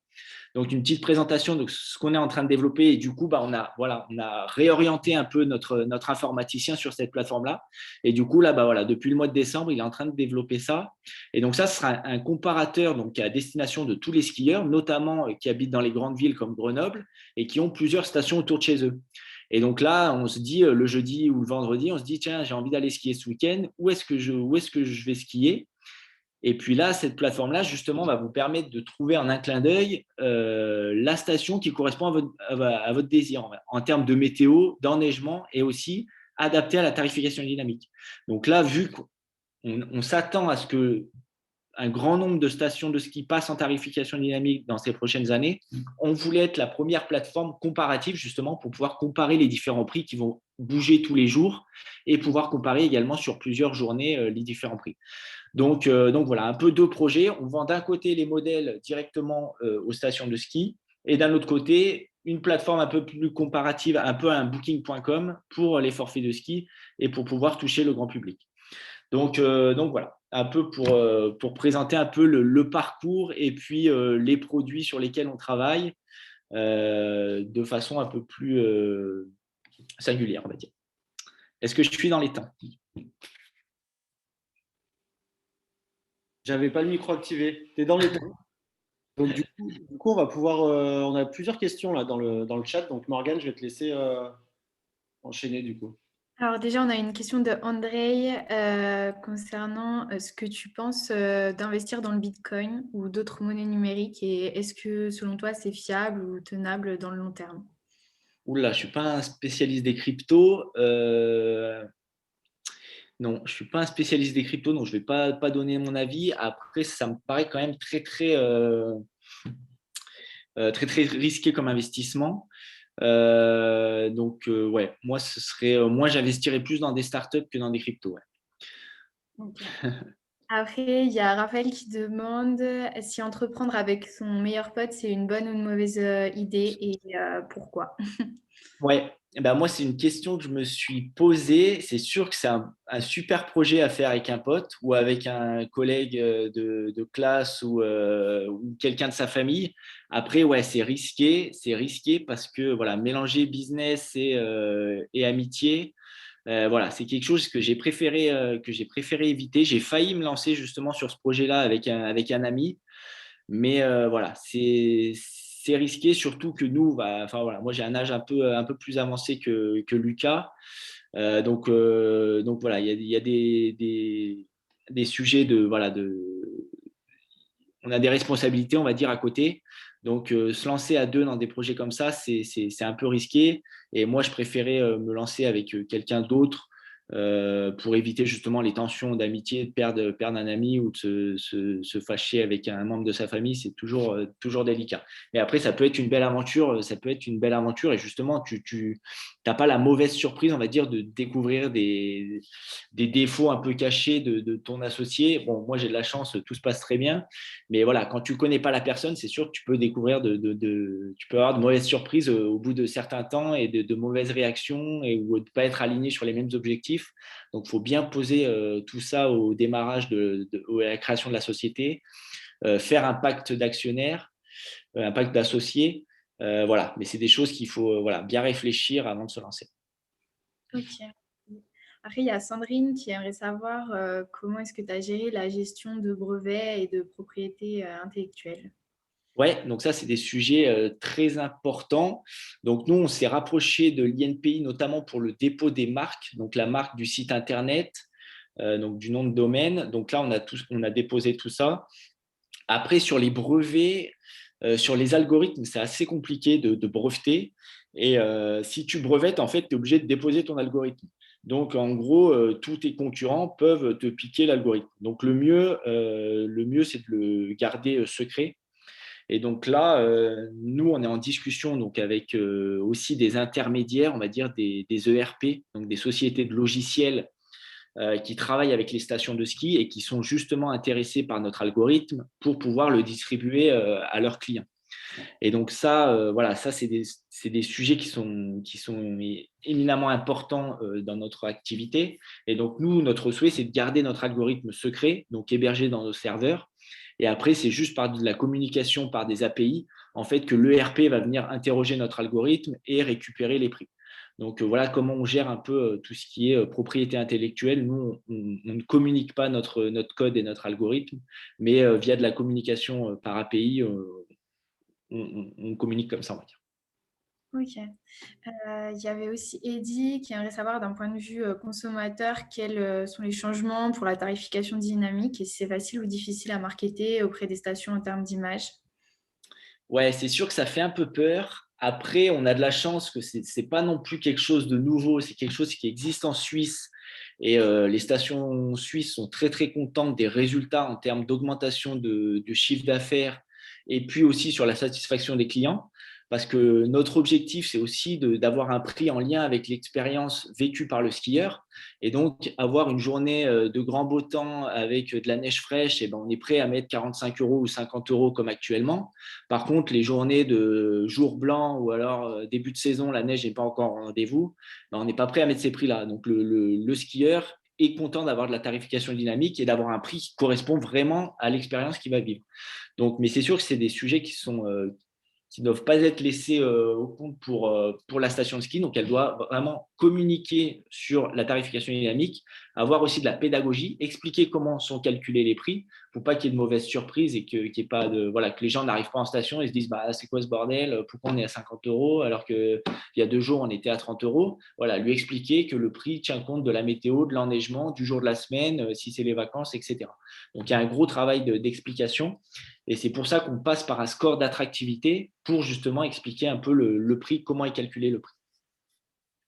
Donc, une petite présentation de ce qu'on est en train de développer. Et du coup, on a réorienté un peu notre informaticien sur cette plateforme-là. Et du coup, là, depuis le mois de décembre, il est en train de développer ça. Et donc, ça sera un comparateur donc, à destination de tous les skieurs, notamment qui habitent dans les grandes villes comme Grenoble et qui ont plusieurs stations autour de chez eux. Et donc là, on se dit, le jeudi ou le vendredi, on se dit, tiens, j'ai envie d'aller skier ce week-end. Où est-ce que je vais skier ? Et puis là, cette plateforme-là, justement, va vous permettre de trouver en un clin d'œil la station qui correspond à votre désir en termes de météo, d'enneigement et aussi adapté à la tarification dynamique. Donc là, vu qu'on s'attend à ce qu'un grand nombre de stations de ski passent en tarification dynamique dans ces prochaines années, on voulait être la première plateforme comparative justement pour pouvoir comparer les différents prix qui vont bouger tous les jours et pouvoir comparer également sur plusieurs journées les différents prix. Donc voilà, un peu deux projets. On vend d'un côté les modèles directement aux stations de ski et d'un autre côté, une plateforme un peu plus comparative, un peu un booking.com pour les forfaits de ski et pour pouvoir toucher le grand public. Donc voilà, un peu pour présenter un peu le parcours et puis les produits sur lesquels on travaille de façon un peu plus singulière, on va dire. Est-ce que je suis dans les temps ? J'avais pas le micro activé. Tu es dans les temps. Donc, du coup, on va pouvoir. On a plusieurs questions là dans le chat. Donc, Morgane, je vais te laisser enchaîner du coup. Alors déjà, on a une question de André concernant ce que tu penses d'investir dans le Bitcoin ou d'autres monnaies numériques et est-ce que selon toi c'est fiable ou tenable dans le long terme? Oula, je ne suis pas un spécialiste des cryptos. Non, je ne suis pas un spécialiste des cryptos, donc je ne vais pas donner mon avis. Après, ça me paraît quand même très, très risqué comme investissement. Ouais, moi, moi, j'investirais plus dans des startups que dans des cryptos. Ouais. Okay. Après, il y a Raphaël qui demande si entreprendre avec son meilleur pote, c'est une bonne ou une mauvaise idée et pourquoi? Ouais, moi, c'est une question que je me suis posée. C'est sûr que c'est un super projet à faire avec un pote ou avec un collègue de classe ou quelqu'un de sa famille. Après, ouais, c'est risqué. C'est risqué parce que voilà, mélanger business et amitié, voilà, c'est quelque chose que j'ai préféré éviter. J'ai failli me lancer justement sur ce projet-là avec un ami. Mais voilà, c'est risqué, surtout que nous, voilà, moi j'ai un âge un peu plus avancé que Lucas. Donc voilà, il y a des sujets on a des responsabilités, on va dire, à côté. Donc se lancer à deux dans des projets comme ça, c'est un peu risqué. Et moi, je préférais me lancer avec quelqu'un d'autre pour éviter justement les tensions d'amitié, de perdre un ami ou de se fâcher avec un membre de sa famille, c'est toujours délicat. Mais après, ça peut être une belle aventure, et justement, tu n'as pas la mauvaise surprise, on va dire, de découvrir des défauts un peu cachés de ton associé. Bon, moi, j'ai de la chance, tout se passe très bien. Mais voilà, quand tu ne connais pas la personne, c'est sûr que tu peux découvrir tu peux avoir de mauvaises surprises au bout de certains temps et de mauvaises réactions ou de ne pas être aligné sur les mêmes objectifs. Donc, il faut bien poser tout ça au démarrage à la création de la société, faire un pacte d'actionnaires, un pacte d'associés. Voilà, mais c'est des choses qu'il faut bien réfléchir avant de se lancer. Ok. Après, il y a Sandrine qui aimerait savoir comment est-ce que tu as géré la gestion de brevets et de propriété intellectuelle. Ouais, donc ça, c'est des sujets très importants. Donc, nous, on s'est rapproché de l'INPI, notamment pour le dépôt des marques, donc la marque du site Internet, donc du nom de domaine. Donc là, on a déposé tout ça. Après, sur les brevets, Sur les algorithmes, c'est assez compliqué de breveter. Et si tu brevettes, en fait, tu es obligé de déposer ton algorithme. Donc, en gros, tous tes concurrents peuvent te piquer l'algorithme. Donc, le mieux, c'est de le garder secret. Et donc là, nous, on est en discussion donc, avec aussi des intermédiaires, on va dire des ERP, donc des sociétés de logiciels qui travaillent avec les stations de ski et qui sont justement intéressés par notre algorithme pour pouvoir le distribuer à leurs clients. Et donc ça, voilà, ça c'est des sujets qui sont éminemment importants dans notre activité. Et donc nous, notre souhait, c'est de garder notre algorithme secret, donc hébergé dans nos serveurs. Et après, c'est juste par de la communication, par des API, en fait, que l'ERP va venir interroger notre algorithme et récupérer les prix. Donc voilà comment on gère un peu tout ce qui est propriété intellectuelle. Nous, on ne communique pas notre code et notre algorithme, mais via de la communication par API, on communique comme ça, on va dire. Ok. Il y avait aussi Eddy qui aimerait savoir d'un point de vue consommateur quels sont les changements pour la tarification dynamique et si c'est facile ou difficile à marketer auprès des stations en termes d'image. Ouais, c'est sûr que ça fait un peu peur. Après, on a de la chance que ce n'est pas non plus quelque chose de nouveau, c'est quelque chose qui existe en Suisse. Et les stations suisses sont très, très contentes des résultats en termes d'augmentation de chiffre d'affaires et puis aussi sur la satisfaction des clients. Parce que notre objectif, c'est aussi d'avoir un prix en lien avec l'expérience vécue par le skieur. Et donc, avoir une journée de grand beau temps avec de la neige fraîche, et ben, on est prêt à mettre 45 € ou 50 € comme actuellement. Par contre, les journées de jour blanc ou alors début de saison, la neige n'est pas encore au rendez-vous, ben, on n'est pas prêt à mettre ces prix-là. Donc, le skieur est content d'avoir de la tarification dynamique et d'avoir un prix qui correspond vraiment à l'expérience qu'il va vivre. Donc, mais c'est sûr que c'est des sujets qui ne doivent pas être laissés au compte pour la station de ski. Donc, elle doit vraiment communiquer sur la tarification dynamique, avoir aussi de la pédagogie, expliquer comment sont calculés les prix pour pas qu'il y ait de mauvaises surprises et qu'il y ait pas de, voilà, que les gens n'arrivent pas en station et se disent bah, c'est quoi ce bordel, pourquoi on est à 50 € alors qu'il y a 2 jours on était à 30 €. Voilà, lui expliquer que le prix tient compte de la météo, de l'enneigement, du jour de la semaine, si c'est les vacances, etc. Donc, il y a un gros travail d'explication. Et c'est pour ça qu'on passe par un score d'attractivité pour justement expliquer un peu le prix, comment est calculé le prix.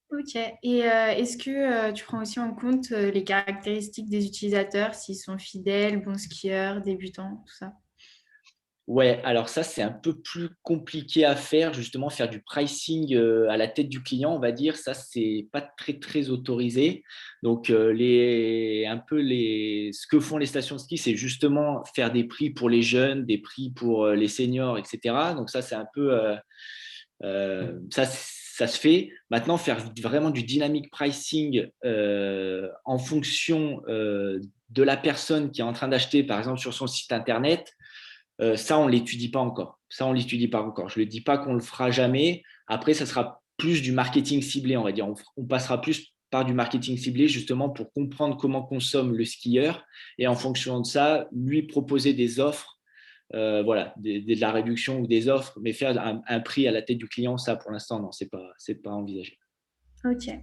Ok. Et est-ce que tu prends aussi en compte les caractéristiques des utilisateurs, s'ils sont fidèles, bons skieurs, débutants, tout ça? Ouais, alors ça, c'est un peu plus compliqué à faire, justement, faire du pricing à la tête du client, on va dire. Ça, c'est pas très, très autorisé. Donc, ce que font les stations de ski, c'est justement faire des prix pour les jeunes, des prix pour les seniors, etc. Donc, ça, c'est un peu… ça se fait. Maintenant, faire vraiment du dynamic pricing en fonction de la personne qui est en train d'acheter, par exemple, sur son site Internet, ça, on ne l'étudie pas encore. Ça, on l'étudie pas encore. Je ne dis pas qu'on le fera jamais. Après, ça sera plus du marketing ciblé, on va dire. On passera plus par du marketing ciblé, justement, pour comprendre comment consomme le skieur et en fonction de ça, lui proposer des offres, voilà, de la réduction ou des offres, mais faire un prix à la tête du client, ça, pour l'instant, non, c'est pas envisagé. Ok. Et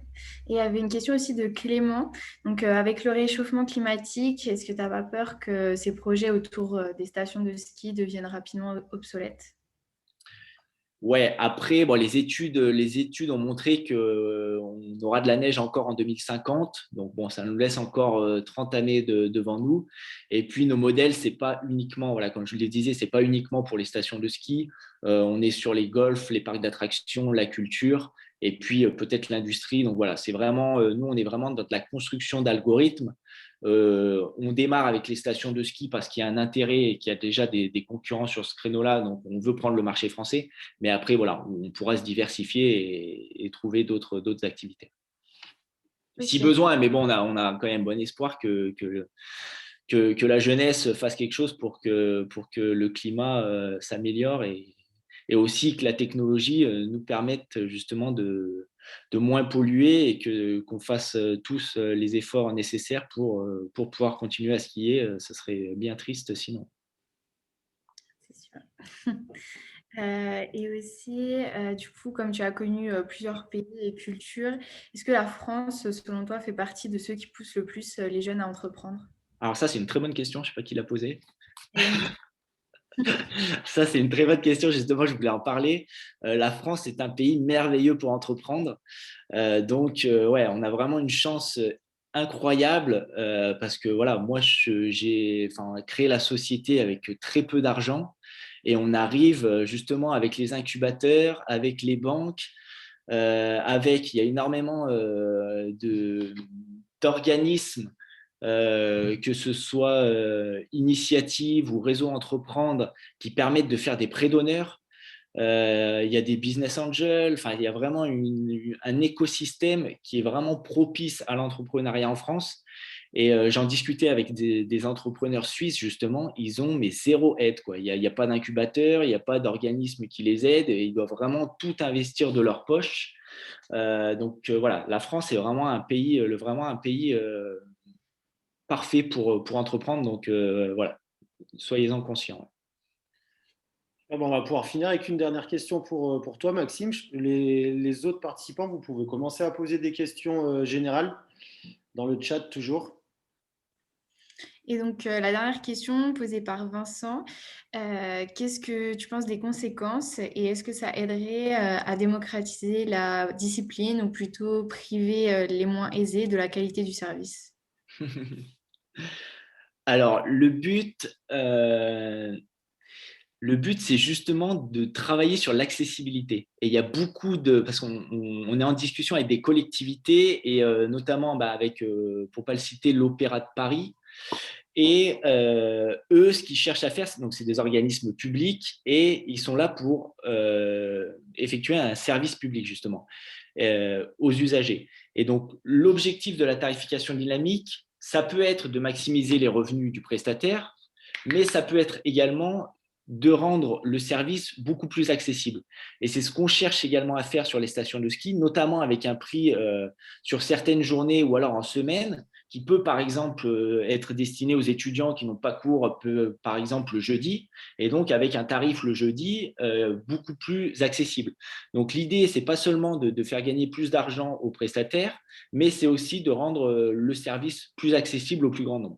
il y avait une question aussi de Clément. Donc, avec le réchauffement climatique, est-ce que tu n'as pas peur que ces projets autour des stations de ski deviennent rapidement obsolètes? Ouais, après, bon, les études ont montré qu'on aura de la neige encore en 2050. Donc, bon, ça nous laisse encore 30 années devant nous. Et puis, nos modèles, c'est pas uniquement, voilà, comme je le disais, c'est pas uniquement pour les stations de ski. On est sur les golfs, les parcs d'attractions, la culture et puis peut-être l'industrie. Donc, voilà, c'est vraiment, nous, on est vraiment dans la construction d'algorithmes. On démarre avec les stations de ski parce qu'il y a un intérêt et qu'il y a déjà des concurrents sur ce créneau-là. Donc, on veut prendre le marché français. Mais après, voilà, on pourra se diversifier et trouver d'autres activités. Okay. Si besoin, mais bon, on a quand même bon espoir que la jeunesse fasse quelque chose pour que le climat s'améliore et aussi que la technologie nous permette justement de moins polluer et qu'on fasse tous les efforts nécessaires pour pouvoir continuer à skier. Ça serait bien triste sinon. C'est sûr. Et aussi, du coup, comme tu as connu plusieurs pays et cultures, est-ce que la France, selon toi, fait partie de ceux qui poussent le plus les jeunes à entreprendre? Alors ça, c'est une très bonne question. Je ne sais pas qui l'a posée. Ça, c'est une très bonne question. Justement, je voulais en parler. La France est un pays merveilleux pour entreprendre. Ouais, on a vraiment une chance incroyable parce que voilà, moi, j'ai créé la société avec très peu d'argent et on arrive justement avec les incubateurs, avec les banques, il y a énormément d'organismes, que ce soit initiatives ou réseaux entreprendre, qui permettent de faire des prêts d'honneur. Il y a des business angels, enfin, il y a vraiment un écosystème qui est vraiment propice à l'entrepreneuriat en France. Et j'en discutais avec des entrepreneurs suisses, justement, ils ont mais zéro aide, quoi. Il y a pas d'incubateur, il n'y a pas d'organisme qui les aide, et ils doivent vraiment tout investir de leur poche. Voilà, la France est vraiment un pays, parfait pour entreprendre. Voilà, soyez-en conscients. Ah bon, on va pouvoir finir avec une dernière question pour toi, Maxime. Les autres participants, vous pouvez commencer à poser des questions générales dans le chat toujours. Et donc, la dernière question posée par Vincent, qu'est-ce que tu penses des conséquences et est-ce que ça aiderait à démocratiser la discipline ou plutôt priver les moins aisés de la qualité du service? Alors, le but, c'est justement de travailler sur l'accessibilité. Et il y a parce qu'on est en discussion avec des collectivités et notamment pour ne pas le citer, l'Opéra de Paris. Et eux, ce qu'ils cherchent à faire, c'est des organismes publics et ils sont là pour effectuer un service public, justement, aux usagers. Et donc, l'objectif de la tarification dynamique, ça peut être de maximiser les revenus du prestataire, mais ça peut être également de rendre le service beaucoup plus accessible. Et c'est ce qu'on cherche également à faire sur les stations de ski, notamment avec un prix sur certaines journées ou alors en semaine, qui peut par exemple être destiné aux étudiants qui n'ont pas cours, par exemple le jeudi, et donc avec un tarif le jeudi beaucoup plus accessible. Donc l'idée, c'est pas seulement de faire gagner plus d'argent aux prestataires, mais c'est aussi de rendre le service plus accessible au plus grand nombre.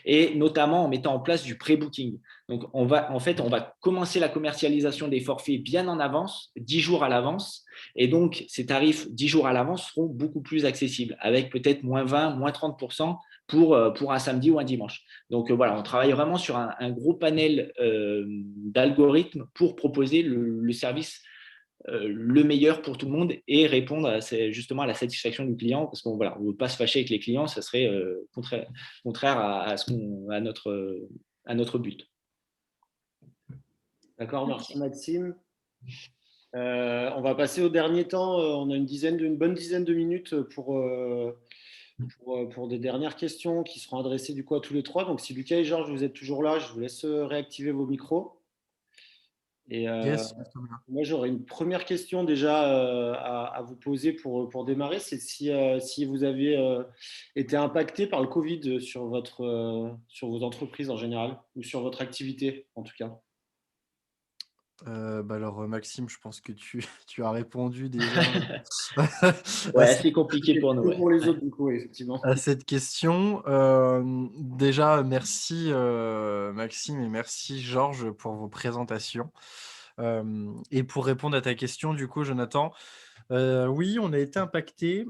Et notamment en mettant en place du pré-booking. Donc, on va commencer la commercialisation des forfaits bien en avance, 10 jours à l'avance. Et donc, ces tarifs 10 jours à l'avance seront beaucoup plus accessibles, avec peut-être moins 20, moins 30% pour un samedi ou un dimanche. Donc, voilà, on travaille vraiment sur un gros panel d'algorithmes pour proposer le service le meilleur pour tout le monde et répondre justement à la satisfaction du client, parce qu'on ne veut pas se fâcher avec les clients, ça serait contraire à notre but. D'accord, merci Maxime. On va passer au dernier temps. On a une bonne dizaine de minutes pour des dernières questions qui seront adressées du coup à tous les trois. Donc si Lucas et Georges, vous êtes toujours là, je vous laisse réactiver vos micros. Et Yes. moi, j'aurais une première question déjà à vous poser pour démarrer. C'est si vous avez été impacté par le Covid sur vos entreprises en général ou sur votre activité en tout cas. Alors, Maxime, je pense que tu as répondu déjà Ouais, assez compliqué pour nous. Ouais. Pour les autres, du coup, effectivement. À cette question. Déjà, merci Maxime et merci Georges pour vos présentations. Et pour répondre à ta question, du coup, Jonathan, oui, on a été impacté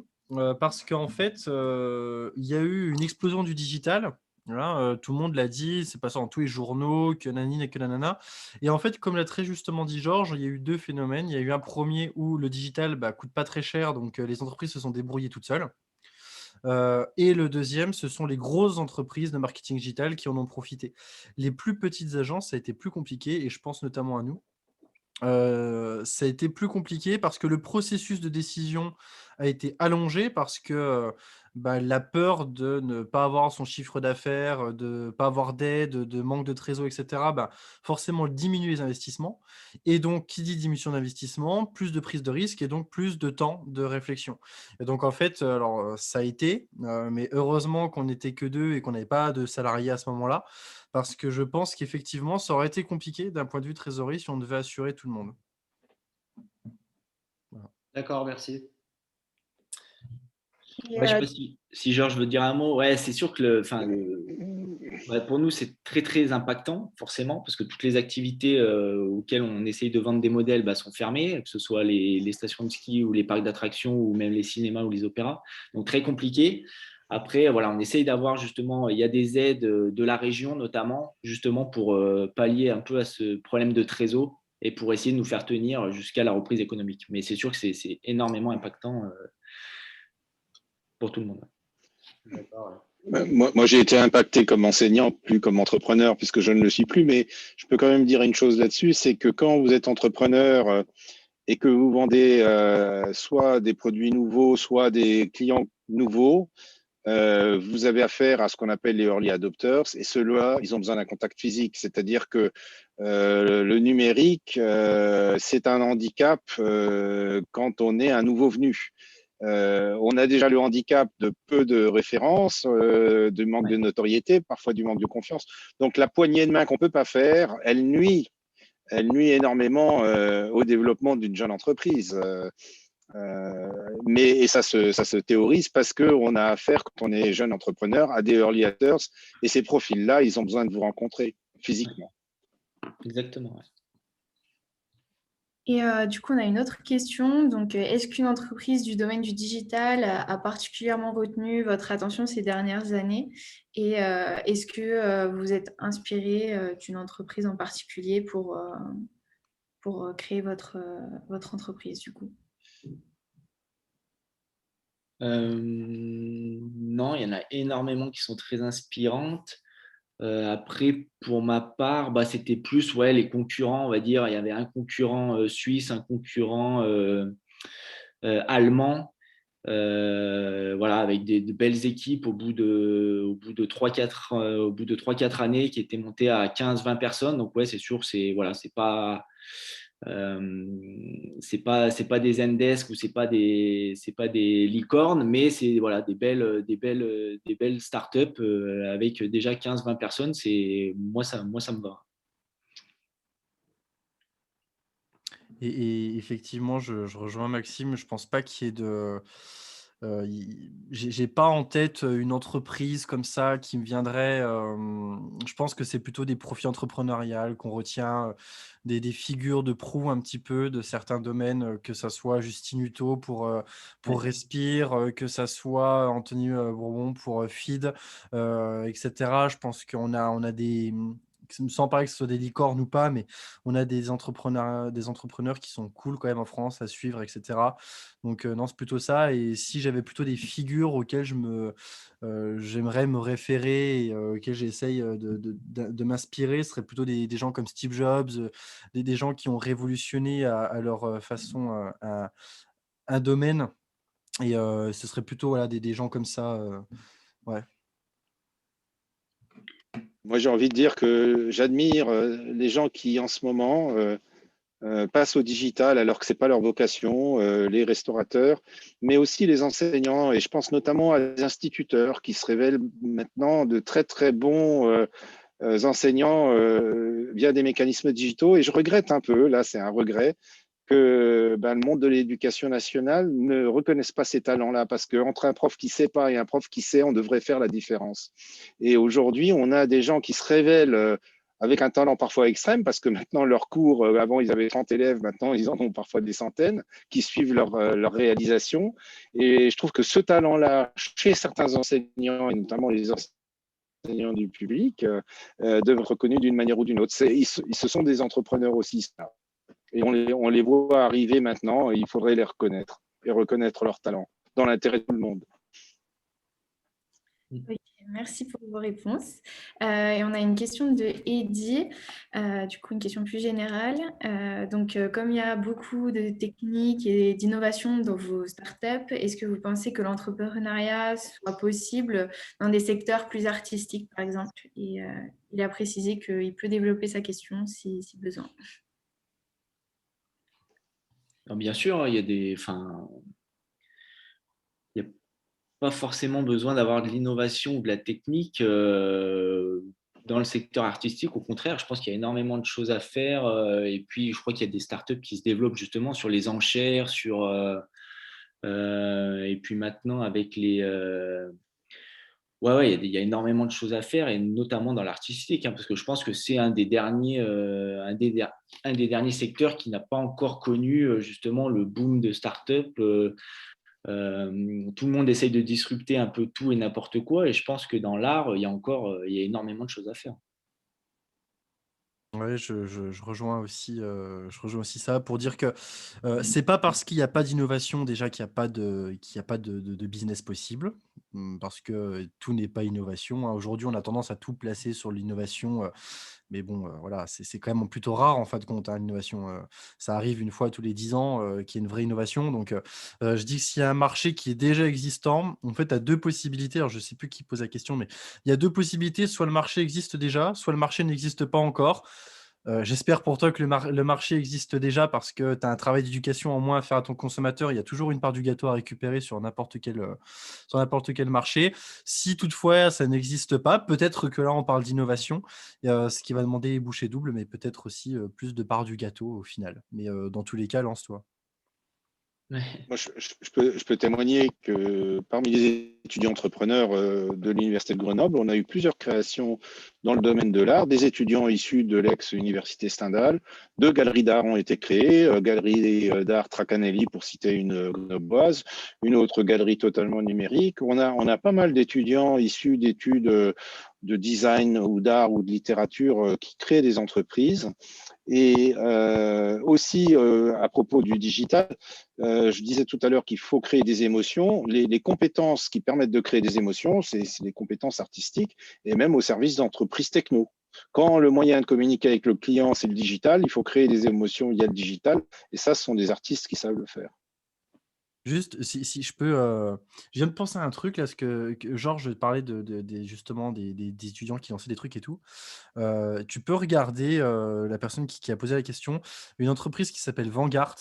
parce qu'en fait, il y a eu une explosion du digital. Voilà, tout le monde l'a dit, c'est passé dans tous les journaux, que nanani et que nanana. Et en fait, comme l'a très justement dit Georges, il y a eu deux phénomènes. Il y a eu un premier où le digital coûte pas très cher, donc les entreprises se sont débrouillées toutes seules. Et le deuxième, ce sont les grosses entreprises de marketing digital qui en ont profité. Les plus petites agences, ça a été plus compliqué, et je pense notamment à nous. Ça a été plus compliqué parce que le processus de décision a été allongé parce que la peur de ne pas avoir son chiffre d'affaires, de ne pas avoir d'aide, de manque de trésor, etc., forcément diminue les investissements. Et donc, qui dit diminution d'investissement, plus de prise de risque et donc plus de temps de réflexion. Et donc, en fait, alors, ça a été, mais heureusement qu'on n'était que deux et qu'on n'avait pas de salariés à ce moment-là, parce que je pense qu'effectivement, ça aurait été compliqué d'un point de vue trésorerie si on devait assurer tout le monde. Voilà. D'accord, merci. Je ne sais pas si Georges veut dire un mot. Ouais, c'est sûr que Pour nous, c'est très, très impactant, forcément, parce que toutes les activités auxquelles on essaye de vendre des modèles sont fermées, que ce soit les stations de ski ou les parcs d'attractions ou même les cinémas ou les opéras. Donc, très compliqué. Après, voilà, on essaye d'avoir justement, il y a des aides de la région notamment, justement pour pallier un peu à ce problème de trésor et pour essayer de nous faire tenir jusqu'à la reprise économique. Mais c'est sûr que c'est énormément impactant pour tout le monde. Moi, j'ai été impacté comme enseignant, plus comme entrepreneur, puisque je ne le suis plus, mais je peux quand même dire une chose là-dessus, c'est que quand vous êtes entrepreneur et que vous vendez soit des produits nouveaux, soit des clients nouveaux, vous avez affaire à ce qu'on appelle les early adopters, et ceux-là, ils ont besoin d'un contact physique, c'est-à-dire que le numérique, c'est un handicap quand on est un nouveau venu. On a déjà le handicap de peu de références, de manque de notoriété, parfois du manque de confiance. Donc la poignée de main qu'on peut pas faire, elle nuit énormément au développement d'une jeune entreprise. Mais ça se théorise parce qu'on a affaire, quand on est jeune entrepreneur, à des early adopters, et ces profils-là, ils ont besoin de vous rencontrer physiquement. Exactement. Ouais. Et du coup, on a une autre question. Donc, est-ce qu'une entreprise du domaine du digital a particulièrement retenu votre attention ces dernières années? Et est-ce que vous êtes inspiré d'une entreprise en particulier pour créer votre entreprise, du coup? Non, il y en a énormément qui sont très inspirantes. Après, pour ma part, c'était plus les concurrents, on va dire. Il y avait un concurrent suisse, un concurrent allemand, voilà, avec de belles équipes au bout de 3-4 années qui étaient montées à 15-20 personnes. Donc, ouais, c'est sûr, c'est pas des Zendesk ou c'est pas des licornes, mais c'est voilà, des belles startups avec déjà 15-20 personnes. Moi, ça me va. Et effectivement, je rejoins Maxime. Je pense pas qu'il y ait j'ai pas en tête une entreprise comme ça qui me viendrait. Je pense que c'est plutôt des profils entrepreneuriales qu'on retient, des figures de proue un petit peu de certains domaines, que ça soit Justine Hutto pour Respire, que ça soit Anthony Bourbon pour Feed, etc. Je pense qu'on a sans parler que ce soit des licornes ou pas, mais on a des entrepreneurs qui sont cool quand même en France à suivre, etc. Donc non, c'est plutôt ça. Et si j'avais plutôt des figures auxquelles j'aimerais me référer et auxquelles j'essaye de m'inspirer, ce serait plutôt des gens comme Steve Jobs, des gens qui ont révolutionné à leur façon un domaine. Et ce serait plutôt voilà, des gens comme ça. Ouais. Moi, j'ai envie de dire que j'admire les gens qui, en ce moment, passent au digital alors que ce n'est pas leur vocation, les restaurateurs, mais aussi les enseignants. Et je pense notamment à des instituteurs qui se révèlent maintenant de très, très bons enseignants via des mécanismes digitaux. Et je regrette un peu, là, c'est un regret, que le monde de l'éducation nationale ne reconnaisse pas ces talents-là, parce qu'entre un prof qui ne sait pas et un prof qui sait, on devrait faire la différence. Et aujourd'hui, on a des gens qui se révèlent avec un talent parfois extrême, parce que maintenant, leurs cours, avant, ils avaient 30 élèves, maintenant, ils en ont parfois des centaines, qui suivent leur réalisation. Et je trouve que ce talent-là, chez certains enseignants, et notamment les enseignants du public, doivent être reconnus d'une manière ou d'une autre. Ce sont des entrepreneurs aussi, ça. Et on les voit arriver maintenant, et il faudrait les reconnaître et reconnaître leur talent dans l'intérêt de tout le monde. Ok, merci pour vos réponses. Et on a une question de Eddy, du coup une question plus générale. Donc, comme il y a beaucoup de techniques et d'innovations dans vos startups, est-ce que vous pensez que l'entrepreneuriat soit possible dans des secteurs plus artistiques, par exemple? Et il a précisé qu'il peut développer sa question si besoin. Alors, bien sûr, il n'y a pas forcément besoin d'avoir de l'innovation ou de la technique dans le secteur artistique. Au contraire, je pense qu'il y a énormément de choses à faire. Et puis, je crois qu'il y a des startups qui se développent justement sur les enchères, et puis maintenant avec Ouais, il y a énormément de choses à faire, et notamment dans l'artistique, hein, parce que je pense que c'est un des derniers, un des derniers secteurs qui n'a pas encore connu justement le boom de start-up. Tout le monde essaye de disrupter un peu tout et n'importe quoi, et je pense que dans l'art, il y a énormément de choses à faire. Ouais, je rejoins aussi ça pour dire que, c'est pas parce qu'il y a pas d'innovation déjà qu'il y a pas de business possible. Parce que tout n'est pas innovation, hein. Aujourd'hui, on a tendance à tout placer sur l'innovation, mais bon, voilà, c'est quand même plutôt rare en fin de compte, hein, l'innovation, ça arrive une fois tous les 10 ans, qu'il y ait une vraie innovation donc je dis que s'il y a un marché qui est déjà existant, en fait, tu as 2 possibilités. Alors je sais plus qui pose la question, mais il y a 2 possibilités, soit le marché existe déjà, soit le marché n'existe pas encore. J'espère pour toi que le marché existe déjà parce que tu as un travail d'éducation en moins à faire à ton consommateur. Il y a toujours une part du gâteau à récupérer sur n'importe quel marché. Si toutefois ça n'existe pas, peut-être que là on parle d'innovation, ce qui va demander bouchée double, mais peut-être aussi, plus de part du gâteau au final. Mais, dans tous les cas, lance-toi. Ouais. Moi, je peux témoigner que parmi les étudiants entrepreneurs de l'Université de Grenoble, on a eu plusieurs créations dans le domaine de l'art. Des étudiants issus de l'ex-Université Stendhal, 2 galeries d'art ont été créées, galerie d'art Tracanelli pour citer une grenobloise, une autre galerie totalement numérique. On a pas mal d'étudiants issus d'études de design ou d'art ou de littérature qui créent des entreprises. Et aussi, à propos du digital, je disais tout à l'heure qu'il faut créer des émotions. Les compétences qui permettent de créer des émotions, c'est les compétences artistiques et même au service d'entreprises techno. Quand le moyen de communiquer avec le client, c'est le digital, il faut créer des émotions via le digital. Et ça, ce sont des artistes qui savent le faire. Juste, si je peux, je viens de penser à un truc là, parce que Georges parlait des justement des étudiants qui lançaient des trucs et tout. Tu peux regarder, la personne qui a posé la question, une entreprise qui s'appelle Vanguard,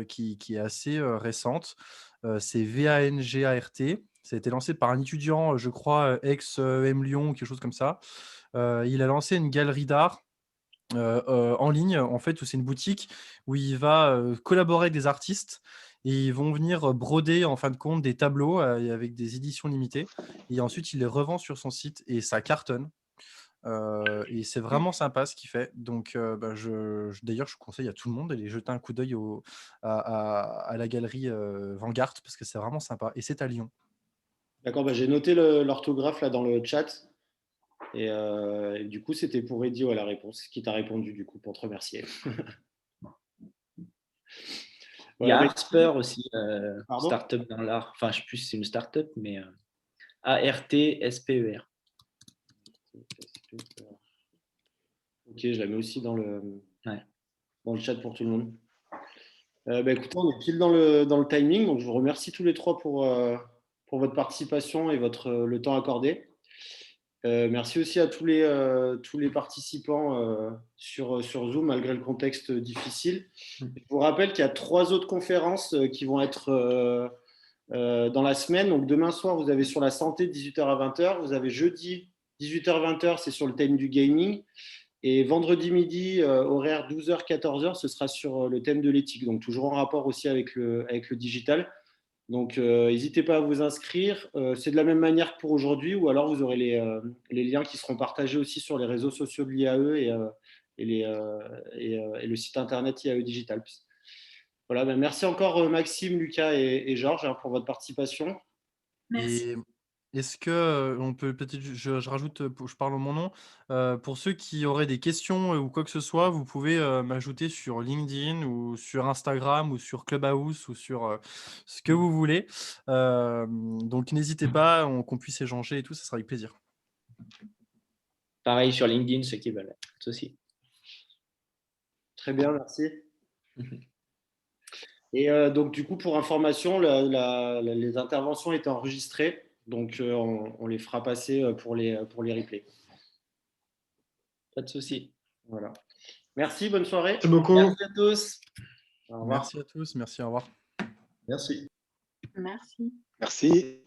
qui est assez, récente. C'est Vangart. Ça a été lancé par un étudiant, je crois, ex, M Lyon ou quelque chose comme ça. Il a lancé une galerie d'art, en ligne, en fait, où c'est une boutique où il va, collaborer avec des artistes et ils vont venir, broder, en fin de compte, des tableaux, avec des éditions limitées et ensuite il les revend sur son site et ça cartonne. Et c'est vraiment sympa ce qu'il fait. Donc, bah, d'ailleurs, je conseille à tout le monde d'aller jeter un coup d'œil à la galerie Vanguard parce que c'est vraiment sympa. Et c'est à Lyon. D'accord, bah, j'ai noté l'orthographe là dans le chat. Et du coup, c'était pour Eddy, ouais, la réponse, qui t'a répondu du coup pour te remercier. Il y Voilà, a mais Artsper aussi, pardon. startup dans l'art. Enfin, je ne sais plus si c'est une startup, mais ARTSPER. Ok, je la mets aussi Ouais. dans le chat pour tout le monde. Bah, écoutez, on est pile dans le timing, donc je vous remercie tous les trois pour votre participation et le temps accordé. Merci aussi à tous les participants sur Zoom, malgré le contexte difficile. Je vous rappelle qu'il y a 3 autres conférences qui vont être dans la semaine. Donc demain soir, vous avez sur la santé 18h à 20h. Vous avez jeudi 18h-20h, c'est sur le thème du gaming. Et vendredi midi, horaire 12h-14h, ce sera sur le thème de l'éthique. Donc toujours en rapport aussi avec le digital. Donc, n'hésitez pas à vous inscrire. C'est de la même manière que pour aujourd'hui, ou alors vous aurez les liens qui seront partagés aussi sur les réseaux sociaux de l'IAE et le site internet IAE Digital. Voilà, ben merci encore Maxime, Lucas et Georges hein, pour votre participation. Merci. Et est-ce que on peut peut-être, je rajoute, je parle en mon nom, pour ceux qui auraient des questions ou quoi que ce soit, vous pouvez m'ajouter sur LinkedIn ou sur Instagram ou sur Clubhouse ou sur ce que vous voulez. Donc n'hésitez pas, qu'on puisse échanger et tout, ça sera avec plaisir. Pareil sur LinkedIn, ceux qui veulent. Pas de souci. Très bien, merci. Et donc, du coup, pour information, les interventions étaient enregistrées. Donc, on les fera passer pour les replays. Pas de souci. Voilà. Merci, bonne soirée. Merci beaucoup. Merci à tous. Au revoir. Merci à tous, merci, au revoir. Merci. Merci. Merci.